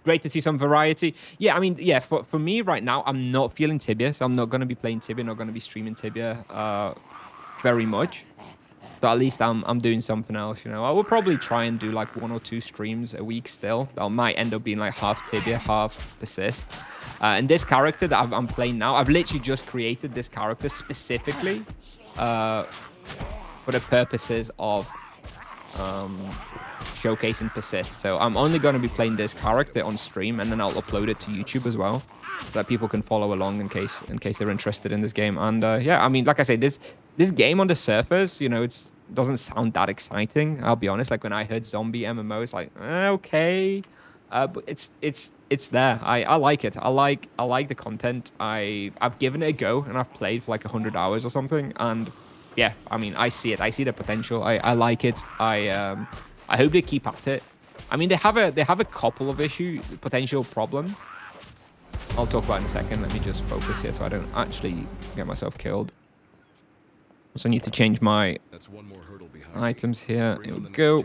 Great to see some variety. Yeah, I mean, yeah, for me right now, I'm not feeling Tibia, so I'm not going to be playing Tibia, not going to be streaming Tibia very much. So at least I'm doing something else, you know. I will probably try and do like 1 or 2 streams a week still. That might end up being like half Tibia, half Persist. And this character that I'm playing now, I've literally just created this character specifically for the purposes of showcasing Persist. So I'm only going to be playing this character on stream, and then I'll upload it to YouTube as well, so that people can follow along in case they're interested in this game. And yeah, I mean, like I say, this game on the surface, you know, it doesn't sound that exciting. I'll be honest. Like when I heard Zombie MMO, it's like okay, but it's there. I like it. I like the content. I've given it a go, and I've played for like 100 hours or something. And yeah, I mean, I see it. I see the potential. I like it. I hope they keep at it. I mean, they have a couple of potential problems. I'll talk about it in a second. Let me just focus here so I don't actually get myself killed. So I need to change my items here. Here we go.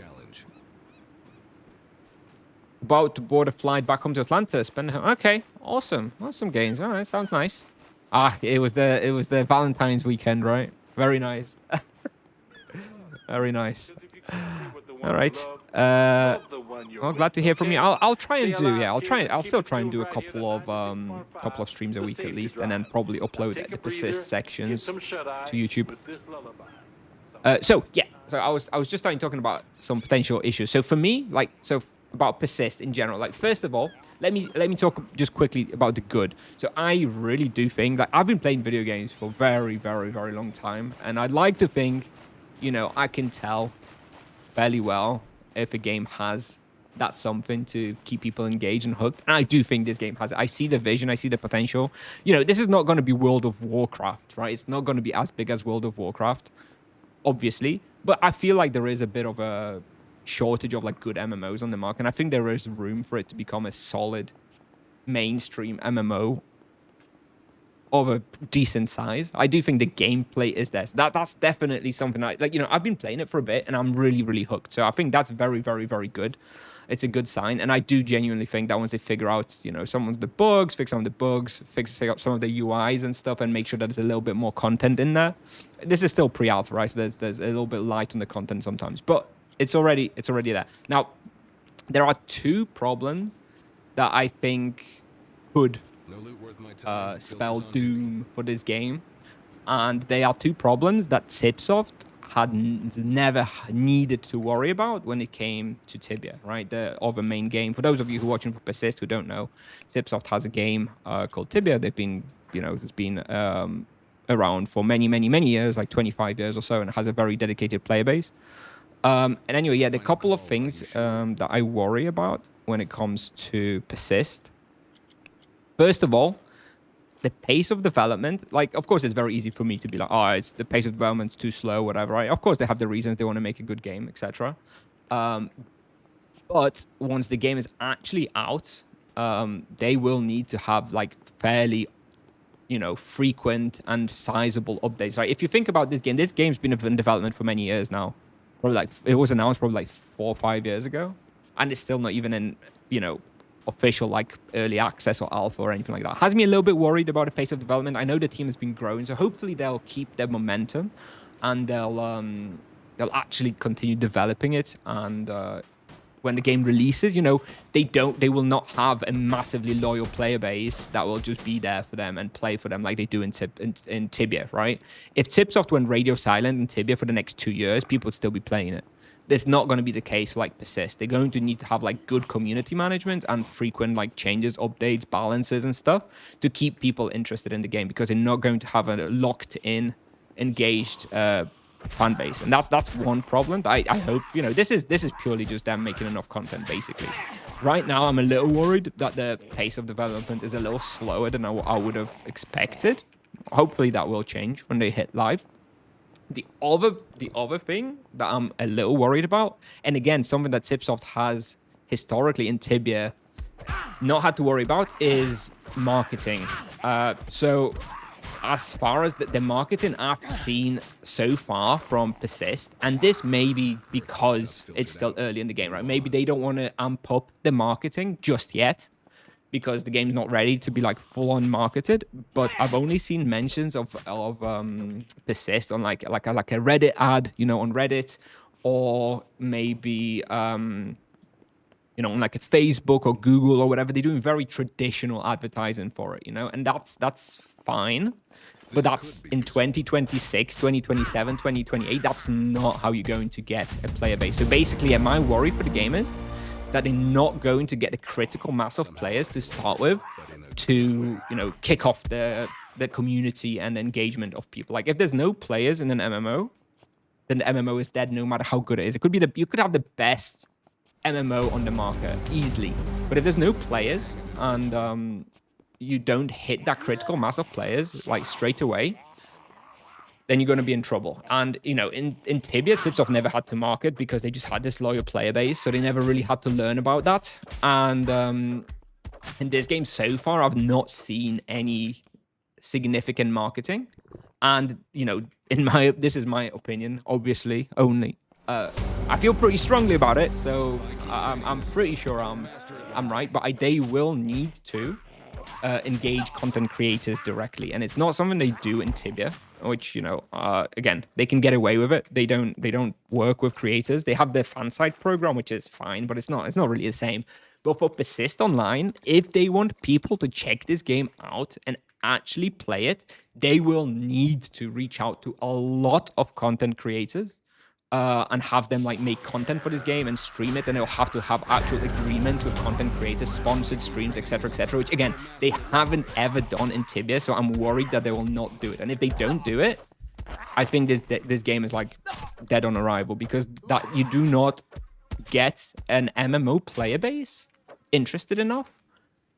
About to board a flight back home to Atlanta. Okay, awesome, Gains. All right, sounds nice. Ah, it was the Valentine's weekend, right? Very nice. Very nice. All right. Well, glad to hear from you. I'll try and do, yeah. I'll still try and do a couple of streams a week at least, and then probably upload the Persist sections to YouTube. So yeah. So I was just talking about some potential issues. So for me, like, about Persist in general. Like, first of all, let me talk just quickly about the good. So I really do think, like, I've been playing video games for a very, very, very long time, and I'd like to think, you know, I can tell fairly well if a game has that something to keep people engaged and hooked. And I do think this game has it. I see the vision, I see the potential. You know, this is not going to be World of Warcraft, right? It's not going to be as big as World of Warcraft, obviously. But I feel like there is a bit of a shortage of like good MMOs on the market. And I think there is room for it to become a solid mainstream MMO of a decent size. I do think the gameplay is there. That's definitely something like, you know, I've been playing it for a bit and I'm really, really hooked. So I think that's very, very, very good. It's a good sign. And I do genuinely think that once they figure out, you know, some of the bugs, fix some of the bugs, fix up some of the UIs and stuff, and make sure that there's a little bit more content in there. This is still pre-alpha, right? So there's a little bit light on the content sometimes, but it's already there. Now, there are 2 problems that I think could spell doom for this game, and they are 2 problems that CipSoft had never needed to worry about when it came to Tibia, right? The other main game. For those of you who are watching for Persist who don't know, CipSoft has a game called Tibia. They've been, you know, it's been around for many, many, many years, like 25 years or so, and it has a very dedicated player base. And anyway, yeah, the couple of things that I worry about when it comes to Persist. First of all, the pace of development. Like, of course, it's very easy for me to be like, oh, it's the pace of development's too slow, whatever, right? Of course, they have the reasons they want to make a good game, etc. But once the game is actually out, they will need to have like fairly, you know, frequent and sizable updates, right? If you think about this game's been in development for many years now. Probably like, it was announced probably like 4 or 5 years ago, and it's still not even in, you know, official like early access or alpha or anything like that. Has me a little bit worried about the pace of development. I know the team has been growing, so hopefully they'll keep their momentum, and they'll actually continue developing it and when the game releases, they will not have a massively loyal player base that will just be there for them and play for them like they do in Tibia, right? If CipSoft went radio silent in Tibia for the next 2 years, people would still be playing it. That's not going to be the case for like Persist. They're going to need to have like good community management and frequent like changes, updates, balances and stuff to keep people interested in the game, because they're not going to have a locked in, engaged fan base. And that's one problem. I hope, this is purely just them making enough content basically. Right now, I'm a little worried that the pace of development is a little slower than I would have expected. Hopefully that will change when they hit live. The other thing that I'm a little worried about, and again, something that CipSoft has historically in Tibia not had to worry about, is marketing. So as far as the marketing I've seen so far from Persist, and this may be because it's still early in the game, right? Maybe they don't want to amp up the marketing just yet, because the game's not ready to be like full-on marketed. But I've only seen mentions of Persist on like a Reddit ad, on Reddit, or maybe on like a Facebook or Google or whatever. They're doing very traditional advertising for it, and that's fine. But that's in 2026, 2027, 2028. That's not how you're going to get a player base. So basically, my worry for the game is that they're not going to get a critical mass of players to start with to, kick off the community and engagement of people. Like if there's no players in an MMO, then the MMO is dead no matter how good it is. It could be you could have the best MMO on the market easily, but if there's no players and you don't hit that critical mass of players like straight away, then you're going to be in trouble. And, in Tibia, CipSoft never had to market because they just had this loyal player base, so they never really had to learn about that. And in this game so far, I've not seen any significant marketing. And, this is my opinion, obviously, only. I feel pretty strongly about it, so I'm pretty sure I'm right, but they will need to engage content creators directly, and it's not something they do in Tibia, which again, they can get away with it. They don't work with creators. They have their fan site program, which is fine, but it's not really the same. But for Persist Online, if they want people to check this game out and actually play it, they will need to reach out to a lot of content creators and have them like make content for this game and stream it, and they'll have to have actual agreements with content creators, sponsored streams, etc., which again, they haven't ever done in Tibia, so I'm worried that they will not do it. And if they don't do it, I think this game is like dead on arrival, because that you do not get an MMO player base interested enough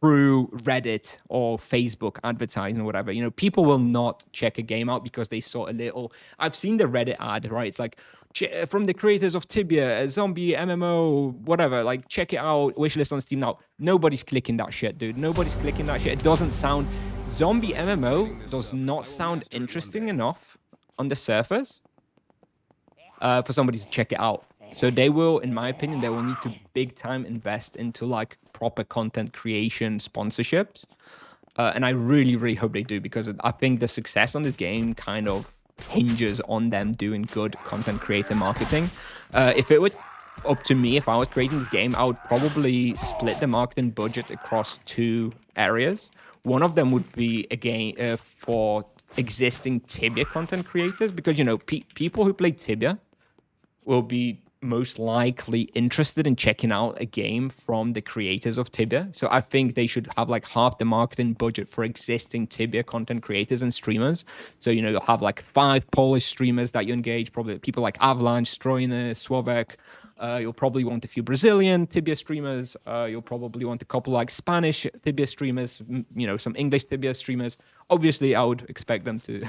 through Reddit or Facebook advertising or whatever. People will not check a game out because they saw a little. I've seen the Reddit ad, right? It's like, from the creators of Tibia, a zombie MMO, whatever, like check it out, wishlist on Steam now. Nobody's clicking that shit, dude. Nobody's clicking that shit. It doesn't sound, zombie MMO does not sound interesting enough on the surface for somebody to check it out. So they will, in my opinion, they will need to big time invest into like proper content creation sponsorships. And I really, really hope they do, because I think the success on this game kind of hinges on them doing good content creator marketing. If it were up to me, if I was creating this game, I would probably split the marketing budget across 2 areas. One of them would be, again, for existing Tibia content creators, because, people who play Tibia will be most likely interested in checking out a game from the creators of Tibia. So I think they should have like half the marketing budget for existing Tibia content creators and streamers. So, you'll have like 5 Polish streamers that you engage, probably people like Avalanche, Strojny, Słowek. You'll probably want a few Brazilian Tibia streamers. You'll probably want a couple like Spanish Tibia streamers, some English Tibia streamers. Obviously, I would expect them to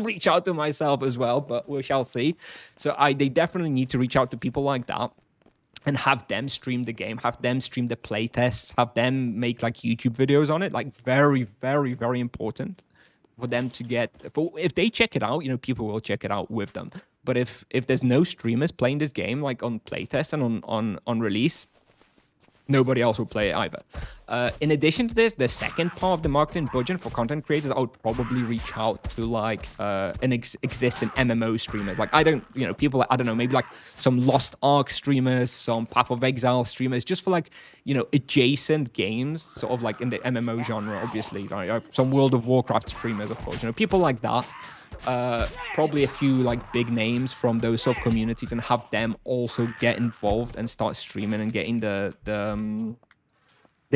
reach out to myself as well, but we shall see. So they definitely need to reach out to people like that and have them stream the game, have them stream the playtests, have them make like YouTube videos on it. Like very, very, very important for them to get. If they check it out, people will check it out with them. But if there's no streamers playing this game, like on playtest and on release, nobody else will play it either. In addition to this, the second part of the marketing budget for content creators, I would probably reach out to like existing MMO streamers. Like I don't, people like, I don't know, maybe like some Lost Ark streamers, some Path of Exile streamers, just for like, adjacent games, sort of like in the MMO genre, obviously, right? Some World of Warcraft streamers, of course, people like that. Probably a few like big names from those sort of communities, and have them also get involved and start streaming and getting the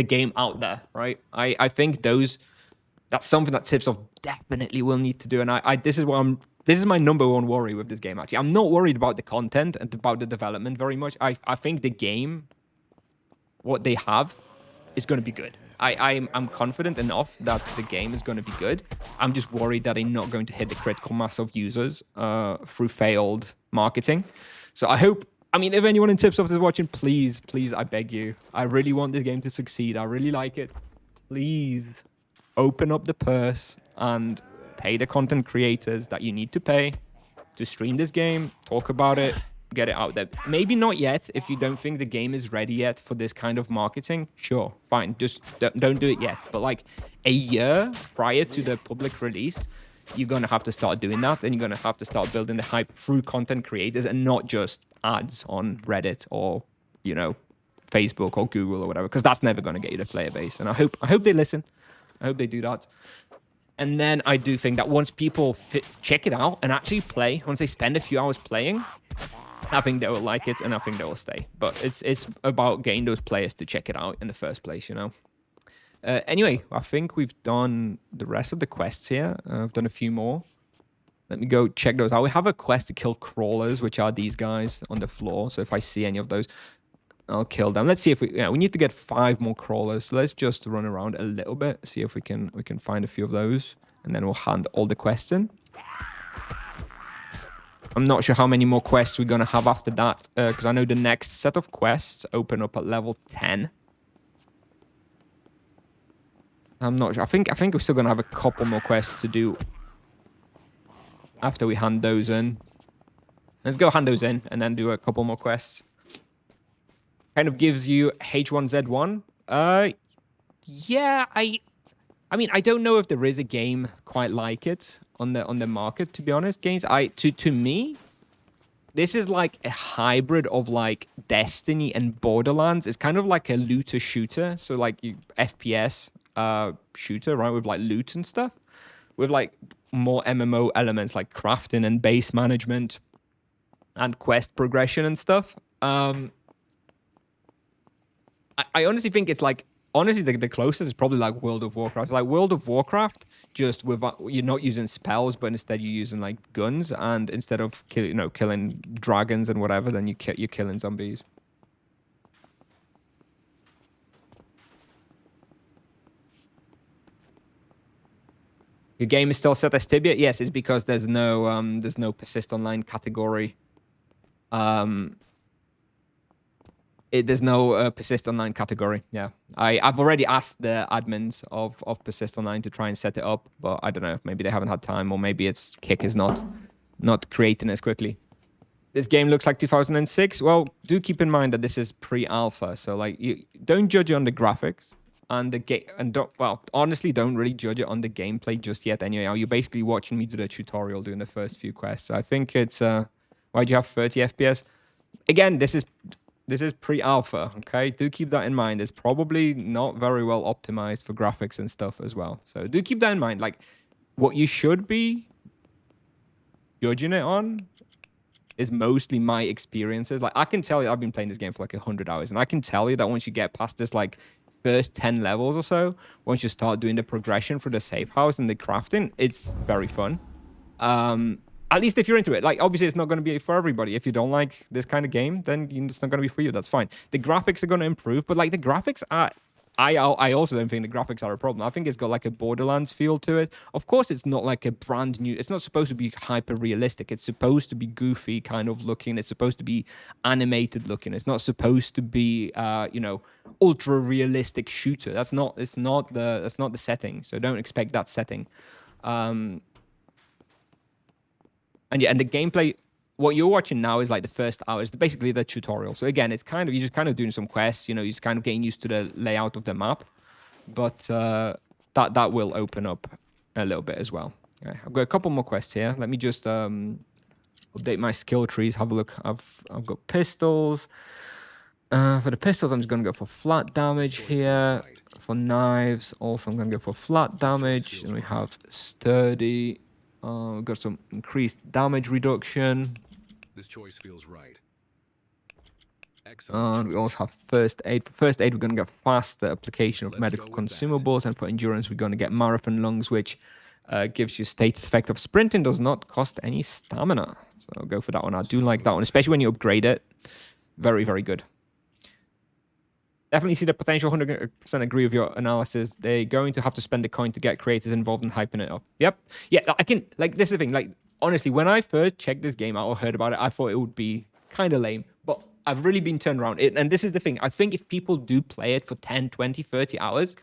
game out there, right? I think that's something that CipSoft definitely will need to do, and this is my number one worry with this game. Actually, I'm not worried about the content and about the development very much. I think the game, what they have, is going to be good. I'm confident enough that the game is going to be good. I'm just worried that they're not going to hit the critical mass of users through failed marketing. So I hope, if anyone in CipSoft is watching, please, I beg you. I really want this game to succeed. I really like it. Please open up the purse and pay the content creators that you need to pay to stream this game, talk about it, get it out there. Maybe not yet. If you don't think the game is ready yet for this kind of marketing, sure, fine. Just don't do it yet. But like a year prior to the public release, you're going to have to start doing that, and you're going to have to start building the hype through content creators and not just ads on Reddit or, Facebook or Google or whatever, because that's never going to get you the player base. And I hope they listen. I hope they do that. And then I do think that once people check it out and actually play, once they spend a few hours playing, I think they will like it, and I think they will stay. But it's about getting those players to check it out in the first place, Anyway, I think we've done the rest of the quests here. I've done a few more. Let me go check those out. We have a quest to kill crawlers, which are these guys on the floor. So if I see any of those, I'll kill them. Let's see if we need to get 5 more crawlers. So let's just run around a little bit, see if we can find a few of those, and then we'll hand all the quests in. I'm not sure how many more quests we're going to have after that, because I know the next set of quests open up at level 10. I'm not sure. I think we're still going to have a couple more quests to do after we hand those in. Let's go hand those in and then do a couple more quests. Kind of gives you H1Z1. Yeah, I don't know if there is a game quite like it on the market, to be honest. Games, to me, this is like a hybrid of like Destiny and Borderlands. It's kind of like a looter shooter, so like FPS shooter, right, with like loot and stuff, with like more MMO elements like crafting and base management and quest progression and stuff. I honestly think it's like, the closest is probably like World of Warcraft. Like World of Warcraft, just with you're not using spells, but instead you're using like guns, and instead of killing dragons and whatever, then you're killing zombies. Your game is still set as Tibia? Yes, it's because there's no Persist Online category. There's no Persist Online category. Yeah, I've already asked the admins of Persist Online to try and set it up, but I don't know. Maybe they haven't had time, or maybe its kick is not creating as quickly. This game looks like 2006. Well, do keep in mind that this is pre-alpha, so like you don't judge it on the graphics and the game, and honestly, don't really judge it on the gameplay just yet. Anyway, you're basically watching me do the tutorial, doing the first few quests. So I think it's why'd you have 30 FPS? Again, this is pre-alpha, okay? Do keep that in mind. It's probably not very well optimized for graphics and stuff as well. So do keep that in mind. Like, what you should be judging it on is mostly my experiences. Like, I can tell you, I've been playing this game for like 100 hours, and I can tell you that once you get past this, like, first 10 levels or so, once you start doing the progression for the safe house and the crafting, it's very fun. At least if you're into it. Like, obviously, it's not going to be for everybody. If you don't like this kind of game, then it's not going to be for you. That's fine. The graphics are going to improve, but like the graphics are... I also don't think the graphics are a problem. I think it's got like a Borderlands feel to it. Of course, it's not like a brand new... It's not supposed to be hyper realistic. It's supposed to be goofy kind of looking. It's supposed to be animated looking. It's not supposed to be, ultra realistic shooter. That's not the setting. So don't expect that setting. And yeah, and the gameplay what you're watching now is like the first hour, is basically the tutorial. So again, it's kind of, you're just kind of doing some quests, you know, you're just kind of getting used to the layout of the map. But that will open up a little bit as well. Okay, I've got a couple more quests here. Let me just update my skill trees. Have a look. I've got pistols. For the pistols, I'm just gonna go for flat damage here. For knives, also I'm gonna go for flat damage. And we have sturdy. We've got some increased damage reduction. This choice feels right. And we also have first aid. For first aid, we're going to get faster application of medical consumables. And for endurance, we're going to get marathon lungs, which gives you status effect of sprinting, does not cost any stamina. So I'll go for that one. I do like that one, especially when you upgrade it. Very, very good. Definitely see the potential. 100% agree with your analysis. They're going to have to spend a coin to get creators involved in hyping it up. Yep. Yeah, I can, like, this is the thing. Like, honestly, when I first checked this game out or heard about it, I thought it would be kind of lame. But I've really been turned around. And this is the thing. I think if people do play it for 10, 20, 30 hours,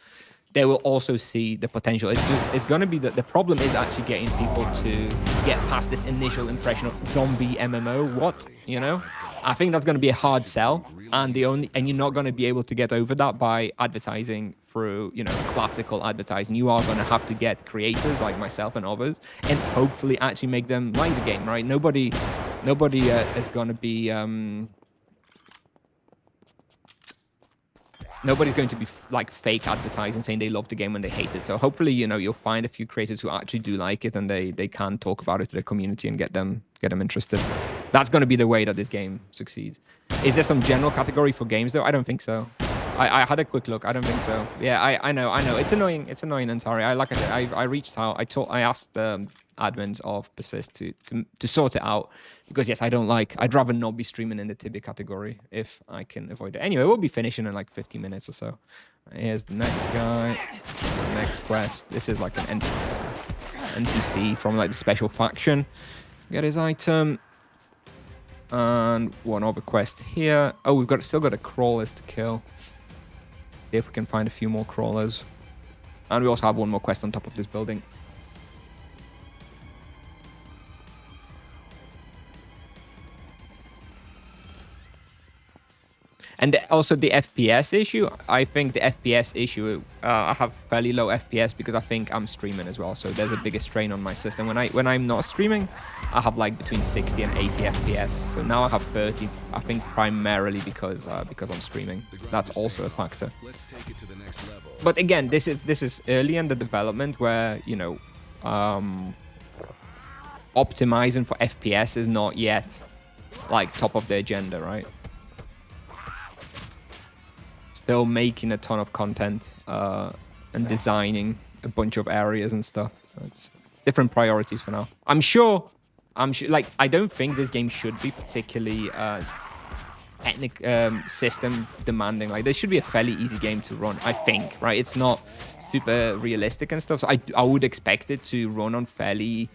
they will also see the potential. It's going to be that the problem is actually getting people to get past this initial impression of zombie MMO. What, you know? I think that's going to be a hard sell. And you're not going to be able to get over that by advertising through, you know, classical advertising. You are going to have to get creators like myself and others and hopefully actually make them like the game, right? Nobody is going to be... Nobody's going to be like fake advertising saying they love the game when they hate it. So hopefully, you know, you'll find a few creators who actually do like it and they can talk about it to the community and get them interested. That's going to be the way that this game succeeds. Is there some general category for games though? I don't think so. I had a quick look. I don't think so. Yeah, I know. It's annoying. It's annoying, and sorry. Like I said, I reached out. I asked the admins of Persist to sort it out because yes, I'd rather not be streaming in the Tibia category if I can avoid it. Anyway, we'll be finishing in like 50 minutes or so. Here's the next guy. The next quest. This is like an NPC from like the special faction. Get his item. And one other quest here. Oh, we've still got a crawlers to kill. See if we can find a few more crawlers. And we also have one more quest on top of this building. And also the FPS issue. I think the FPS issue, I have fairly low FPS because I think I'm streaming as well. So there's a bigger strain on my system. When I'm not streaming, I have like between 60 and 80 FPS. So now I have 30. I think primarily because I'm streaming. So that's also a factor. But again, this is early in the development where, you know, optimizing for FPS is not yet like top of the agenda, right? Still making a ton of content and designing a bunch of areas and stuff. So it's different priorities for now. I'm sure, like, I don't think this game should be particularly system demanding. Like, this should be a fairly easy game to run, I think, right? It's not super realistic and stuff. So I would expect it to run on fairly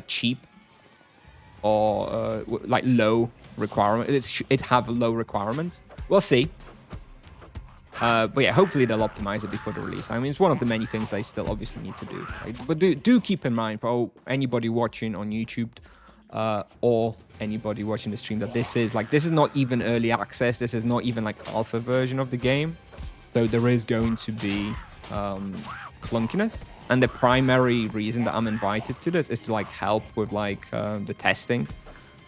cheap or like low requirements. It have low requirements. We'll see. But yeah, hopefully they'll optimize it before the release. I mean, it's one of the many things they still obviously need to do. Right? But do keep in mind for anybody watching on YouTube or anybody watching the stream that this is not even early access. This is not even like alpha version of the game. So there is going to be clunkiness. And the primary reason that I'm invited to this is to like help with like the testing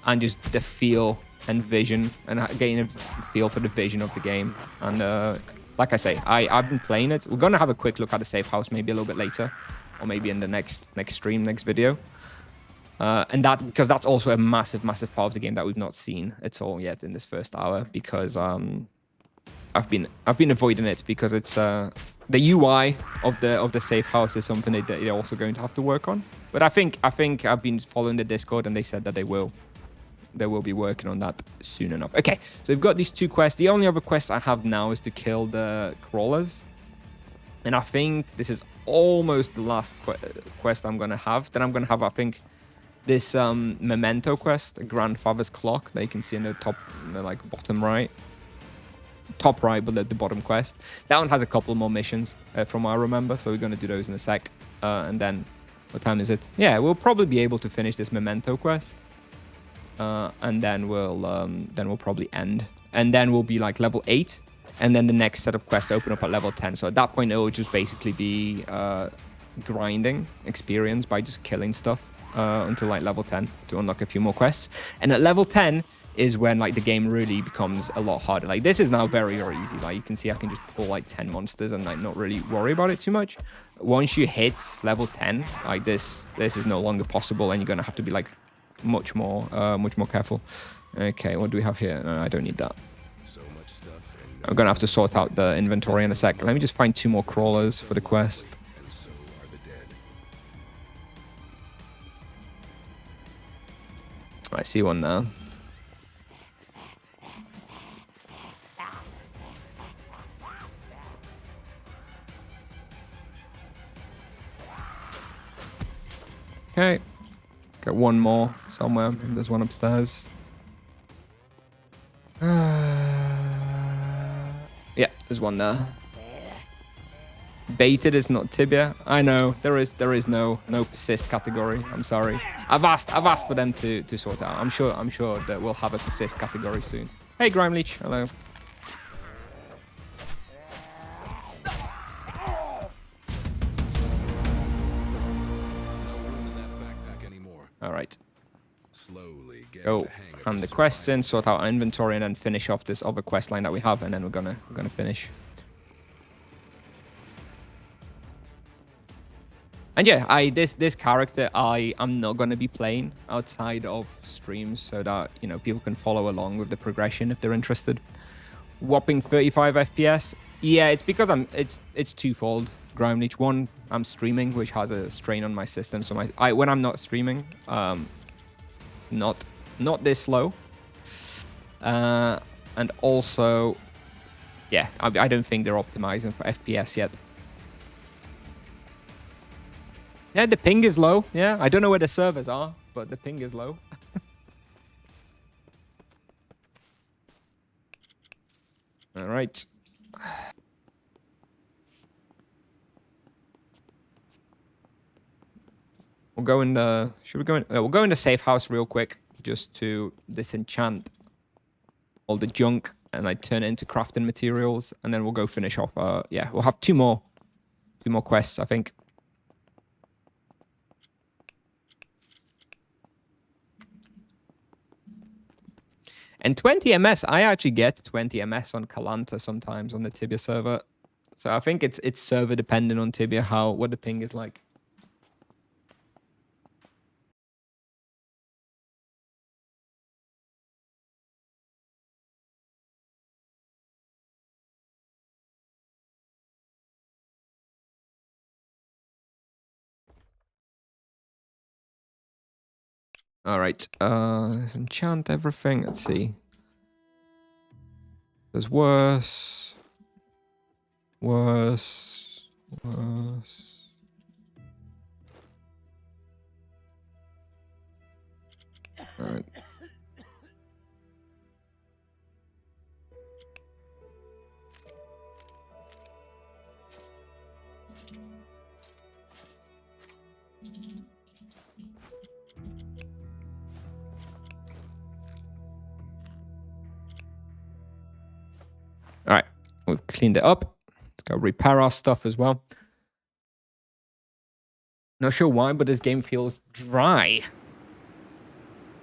and just the feel and vision and getting a feel for the vision of the game. And like I say, I've been playing it. We're gonna have a quick look at the Safehouse maybe a little bit later, or maybe in the next stream, next video. And because that's also a massive part of the game that we've not seen at all yet in this first hour. Because I've been avoiding it because it's the UI of the Safehouse is something that they're also going to have to work on. But I think I've been following the Discord and they said that they will be working on that soon enough. Okay, so we've got these two quests. The only other quest I have now is to kill the crawlers. And I think this is almost the last quest I'm going to have. Then I'm going to have, I think, this memento quest, a grandfather's clock that you can see in the top, like bottom right. Top right, but the bottom quest. That one has a couple more missions from what I remember. So we're going to do those in a sec. And then, what time is it? Yeah, we'll probably be able to finish this memento quest. and then we'll probably end, and then we'll be like level 8, and then the next set of quests open up at level 10. So at that point, it will just basically be grinding experience by just killing stuff until like level 10 to unlock a few more quests. And at level 10 is when like the game really becomes a lot harder. Like this is now very easy. Like you can see I can just pull like 10 monsters and like not really worry about it too much. Once you hit level 10, like this is no longer possible, and you're gonna have to be like much more careful. Okay, what do we have here? No, I don't need that. So much stuff. I'm gonna have to sort out the inventory in a sec. Let me just find 2 more crawlers for the quest. And so are the dead. I see one now. Okay, let's get one more somewhere. Maybe there's one upstairs. Yeah, there's one there. Baited is not Tibia. I know there is no persist category. I'm sorry. I've asked for them to sort it out. I'm sure that we'll have a persist category soon. Hey, Grime Leech. Hello. All right. Slowly get Go the hang of hand the survival. quests in, sort out our inventory, and then finish off this other quest line that we have, and then we're gonna finish. And yeah, this character I'm not gonna be playing outside of streams so that people can follow along with the progression if they're interested. Whopping 35 FPS. Yeah, it's because it's twofold. Grime Leech. One, I'm streaming, which has a strain on my system. So when I'm not streaming, not this slow. And also, yeah, I don't think they're optimizing for FPS yet. Yeah, the ping is low. Yeah, I don't know where the servers are, but the ping is low. All right. We'll go in the. Should we go in? We'll go in the safe house real quick, just to disenchant all the junk and like turn it into crafting materials, and then we'll go finish off. Yeah, we'll have two more quests, I think. And 20 MS, I actually get 20 MS on Kalanta sometimes on the Tibia server. So I think it's server dependent on Tibia what the ping is like. All right, let's enchant everything. Let's see. There's worse. All right. All right, we've cleaned it up. Let's go repair our stuff as well. Not sure why, but this game feels dry.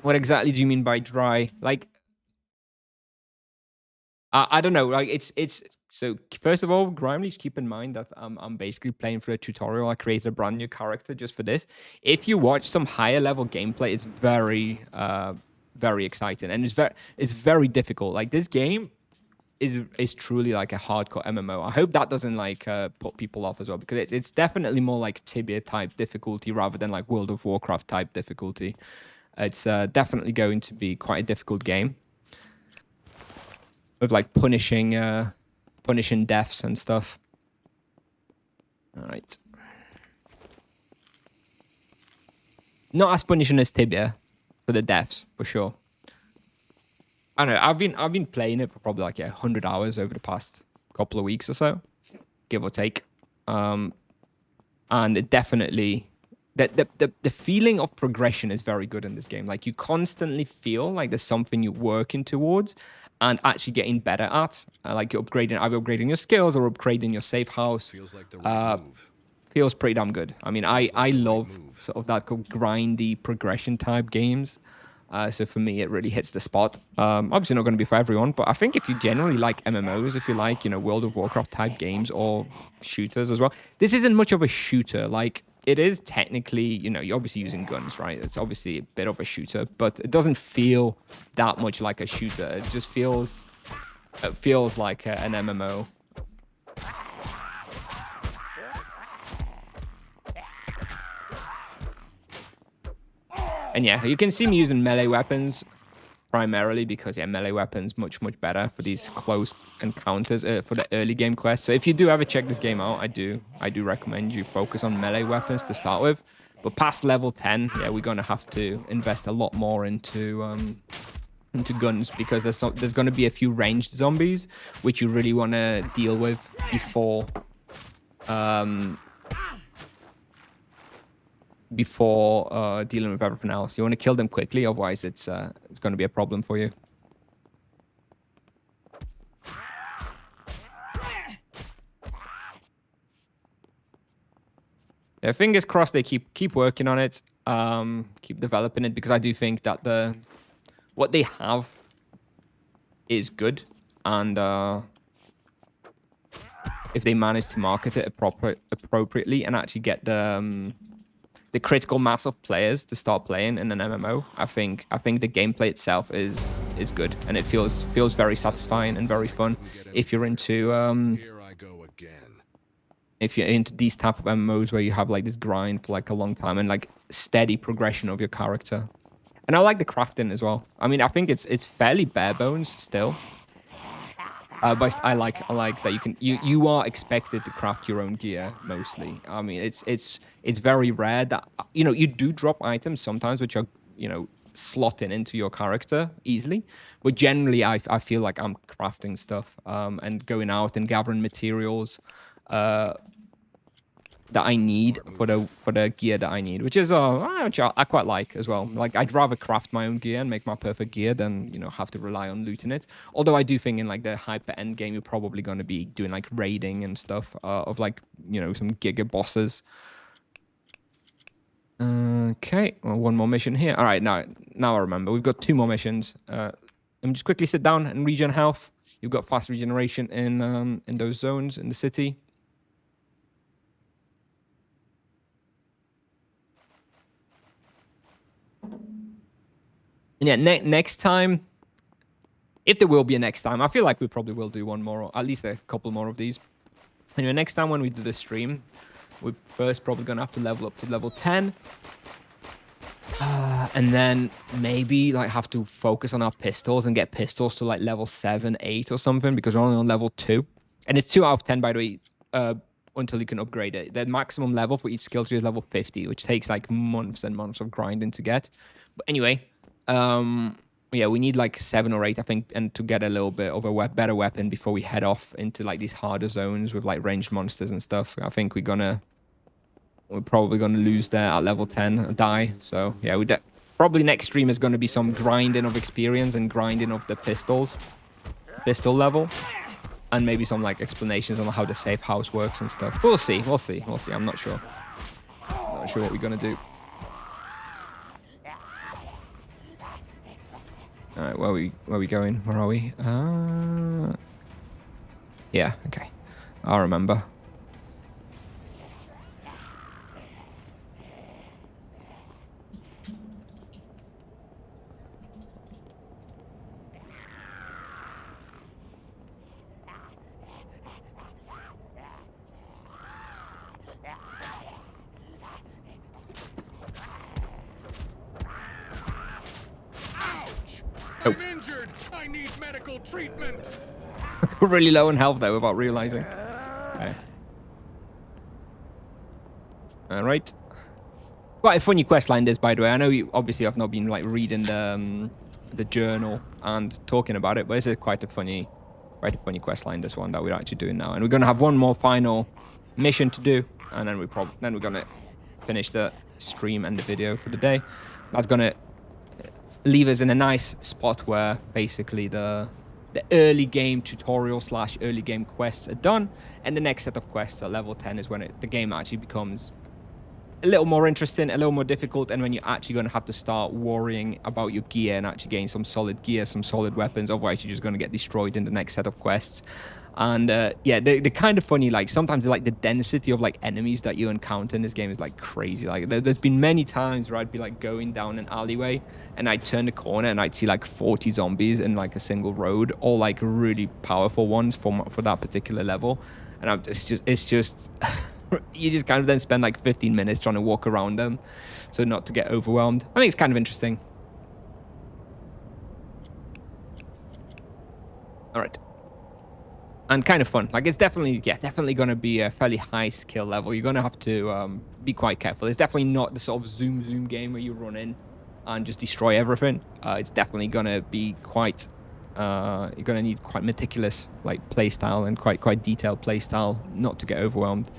What exactly do you mean by dry? Like, I don't know. Like, it's so. First of all, Grime Leech, keep in mind that I'm basically playing for a tutorial. I created a brand new character just for this. If you watch some higher level gameplay, it's very exciting, and it's very difficult. Like, this game is truly like a hardcore MMO. I hope that doesn't like put people off as well, because it's definitely more like Tibia type difficulty rather than like World of Warcraft type difficulty. It's definitely going to be quite a difficult game with like punishing deaths and stuff. All right, not as punishing as Tibia for the deaths for sure. I don't know. I've been playing it for probably like 100 hours over the past couple of weeks or so, give or take. And it definitely the feeling of progression is very good in this game. Like you constantly feel like there's something you're working towards and actually getting better at. Like you're either upgrading your skills or upgrading your safe house. Feels like the right move. Feels pretty damn good. I mean, I love sort of that grindy progression type games. So for me, it really hits the spot. Obviously not going to be for everyone, but I think if you generally like MMOs, if you like, you know, World of Warcraft type games or shooters as well, this isn't much of a shooter. Like it is technically, you know, you're obviously using guns, right? It's obviously a bit of a shooter, but it doesn't feel that much like a shooter. It just feels, like an MMO. And yeah, you can see me using melee weapons primarily because, yeah, melee weapons much better for these close encounters for the early game quests. So if you do ever check this game out, I do recommend you focus on melee weapons to start with. But past level 10, yeah, we're gonna have to invest a lot more into guns because there's gonna be a few ranged zombies which you really want to deal with before dealing with everything else. You want to kill them quickly, otherwise it's going to be a problem for you. Yeah, fingers crossed they keep working on it, keep developing it, because I do think that what they have is good, and if they manage to market it appropriately and actually get the critical mass of players to start playing in an MMO, I think the gameplay itself is good, and it feels very satisfying and very fun if you're into Here I go again. if you're into these type of MMOs where you have like this grind for like a long time and like steady progression of your character. And I like the crafting as well. I mean, I think it's fairly bare bones still. But I like that you are expected to craft your own gear mostly. I mean, it's very rare that, you know, you do drop items sometimes which are, you know, slotting into your character easily, but generally I feel like I'm crafting stuff and going out and gathering materials that I need for the gear that I need, which is which I quite like as well. Like, I'd rather craft my own gear and make my perfect gear than, you know, have to rely on looting it. Although I do think in like the hyper end game, you're probably going to be doing like raiding and stuff of like, you know, some giga bosses. Okay, well, one more mission here. All right, now I remember. We've got 2 more missions. Let me just quickly sit down and regen health. You've got fast regeneration in those zones in the city. And yeah, next time, if there will be a next time, I feel like we probably will do one more, or at least a couple more of these. Anyway, next time when we do the stream, we're first probably going to have to level up to level 10. And then maybe like have to focus on our pistols and get pistols to like level 7, 8 or something, because we're only on level 2. And it's 2 out of 10, by the way, until you can upgrade it. The maximum level for each skill tree is level 50, which takes like months and months of grinding to get. But anyway, yeah, we need like 7 or 8, I think, and to get a little bit of a better weapon before we head off into like these harder zones with like ranged monsters and stuff. I think we're probably gonna lose there at level 10 or die. So yeah, probably next stream is gonna be some grinding of experience and grinding of the pistol level, and maybe some like explanations on how the safe house works and stuff. We'll see. I'm not sure. Not sure what we're gonna do. All right, where are we going? Where are we? Yeah, okay. I'll remember. I'm injured. I need medical treatment. We're really low on health there without realizing. Okay. All right. Quite a funny quest line this, by the way. I know you obviously have not been like reading the journal and talking about it, but this is quite a funny quest line, this one that we're actually doing now. And we're gonna have one more final mission to do, and then we're gonna finish the stream and the video for the day. That's gonna leave us in a nice spot where basically the early game tutorial / early game quests are done, and the next set of quests at level 10 is when the game actually becomes a little more interesting, a little more difficult, and when you're actually going to have to start worrying about your gear and actually getting some solid gear, some solid weapons. Otherwise, you're just going to get destroyed in the next set of quests. And yeah, they're kind of funny. Like sometimes like the density of like enemies that you encounter in this game is like crazy. Like there's been many times where I'd be like going down an alleyway and I'd turn the corner and I'd see like 40 zombies in like a single road, all like really powerful ones for that particular level. And it's just you just kind of then spend like 15 minutes trying to walk around them so not to get overwhelmed. I think it's kind of interesting. All right. And kind of fun. Like it's definitely going to be a fairly high skill level. You're going to have to be quite careful. It's definitely not the sort of zoom game where you run in and just destroy everything. It's definitely going to be quite you're going to need quite meticulous like play style and quite detailed play style not to get overwhelmed.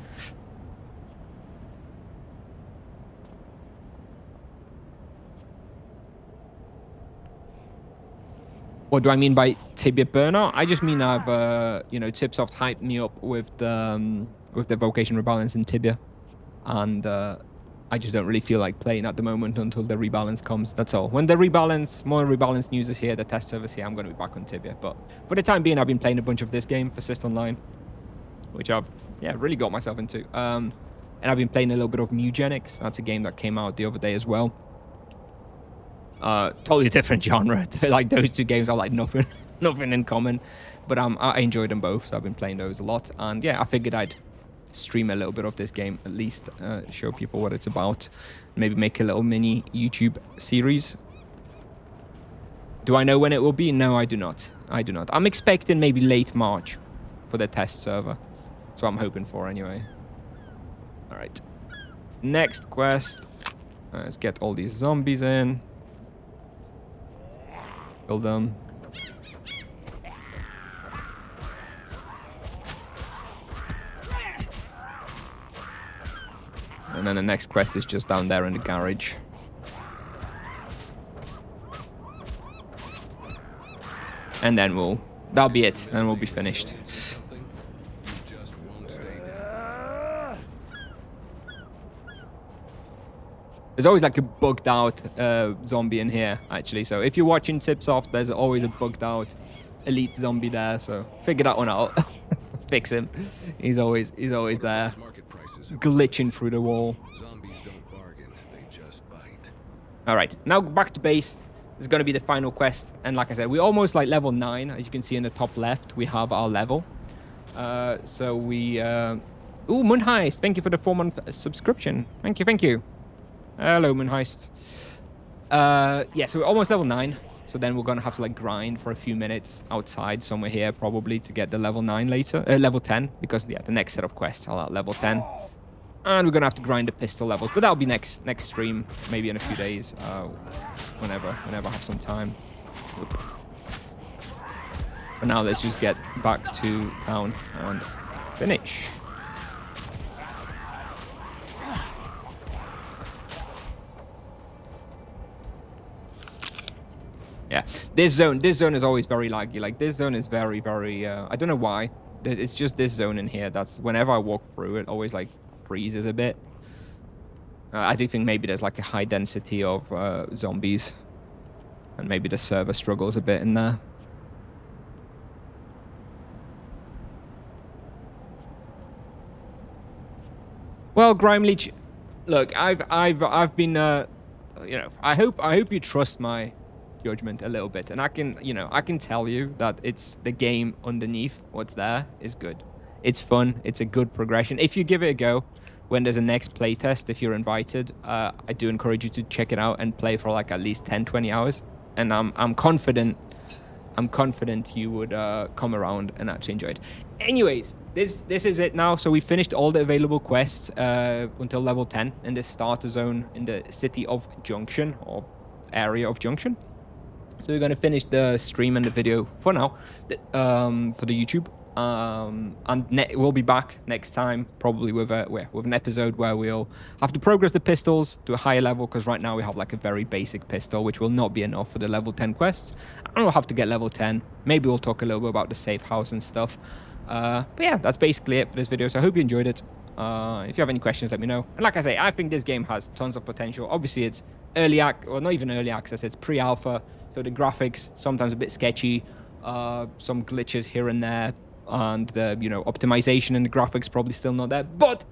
What do I mean by Tibia burnout? I just mean I've, you know, CipSoft hyped me up with the vocation rebalance in Tibia, and I just don't really feel like playing at the moment until the rebalance comes. That's all. When the more rebalance news is here, the test server's here, I'm going to be back on Tibia. But for the time being, I've been playing a bunch of this game, Persist Online, which I've really got myself into. And I've been playing a little bit of Mugenics. That's a game that came out the other day as well. Totally different genre. Like those two games are like nothing in common, but I enjoyed them both, so I've been playing those a lot. And yeah, I figured I'd stream a little bit of this game, at least show people what it's about, maybe make a little mini YouTube series. Do I know when it will be? No, I do not. I'm expecting maybe late March for the test server. That's what I'm hoping for anyway. All right, next quest. Let's get all these zombies in. Kill them. And then the next quest is just down there in the garage. And then that'll be it, and we'll be finished. There's always like a bugged out zombie in here, actually. So if you're watching CipSoft, there's always a bugged out elite zombie there. So figure that one out. Fix him. He's always there, glitching through the wall. Zombies don't bargain, they just bite. All right, now back to base. This is going to be the final quest. And like I said, we're almost like level 9. As you can see in the top left, we have our level. So we... Ooh, Moonheist. Thank you for the 4-month subscription. Thank you. Hello, Moonheist. Yeah, so we're almost level 9. So then we're going to have to like grind for a few minutes outside somewhere here probably to get the level 9 later. Level 10, because yeah, the next set of quests are at level 10. And we're going to have to grind the pistol levels. But that'll be next stream, maybe in a few days. Whenever I have some time. But now let's just get back to town and finish. Yeah, this zone is always very laggy. Like this zone is very, I don't know why. It's just this zone in here that's whenever I walk through it always like freezes a bit. I do think maybe there's like a high density of zombies, and maybe the server struggles a bit in there. Well, Grimeleech, look, I've been, you know, I hope you trust my judgment a little bit, and I can tell you that it's the game underneath what's there is good. It's fun. It's a good progression. If you give it a go, when there's a next playtest, if you're invited, I do encourage you to check it out and play for like at least 10-20 hours. And I'm confident you would come around and actually enjoy it. Anyways, this is it now. So we finished all the available quests until level 10 in the starter zone in the city of Junction, or area of Junction. So we're going to finish the stream and the video for now, for the YouTube. We'll be back next time, probably with an episode where we'll have to progress the pistols to a higher level, because right now we have like a very basic pistol, which will not be enough for the level 10 quests. And we'll have to get level 10. Maybe we'll talk a little bit about the safe house and stuff. But yeah, that's basically it for this video. So I hope you enjoyed it. If you have any questions, let me know. And like I say, I think this game has tons of potential. Obviously, it's or not even early access, it's pre-alpha, so the graphics sometimes a bit sketchy, some glitches here and there, and the optimization and the graphics probably still not there, but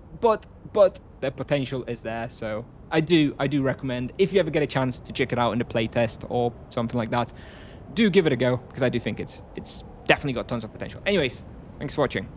the potential is there. So I do recommend, if you ever get a chance to check it out in the playtest or something like that, do give it a go, because I do think it's definitely got tons of potential. Anyways, thanks for watching.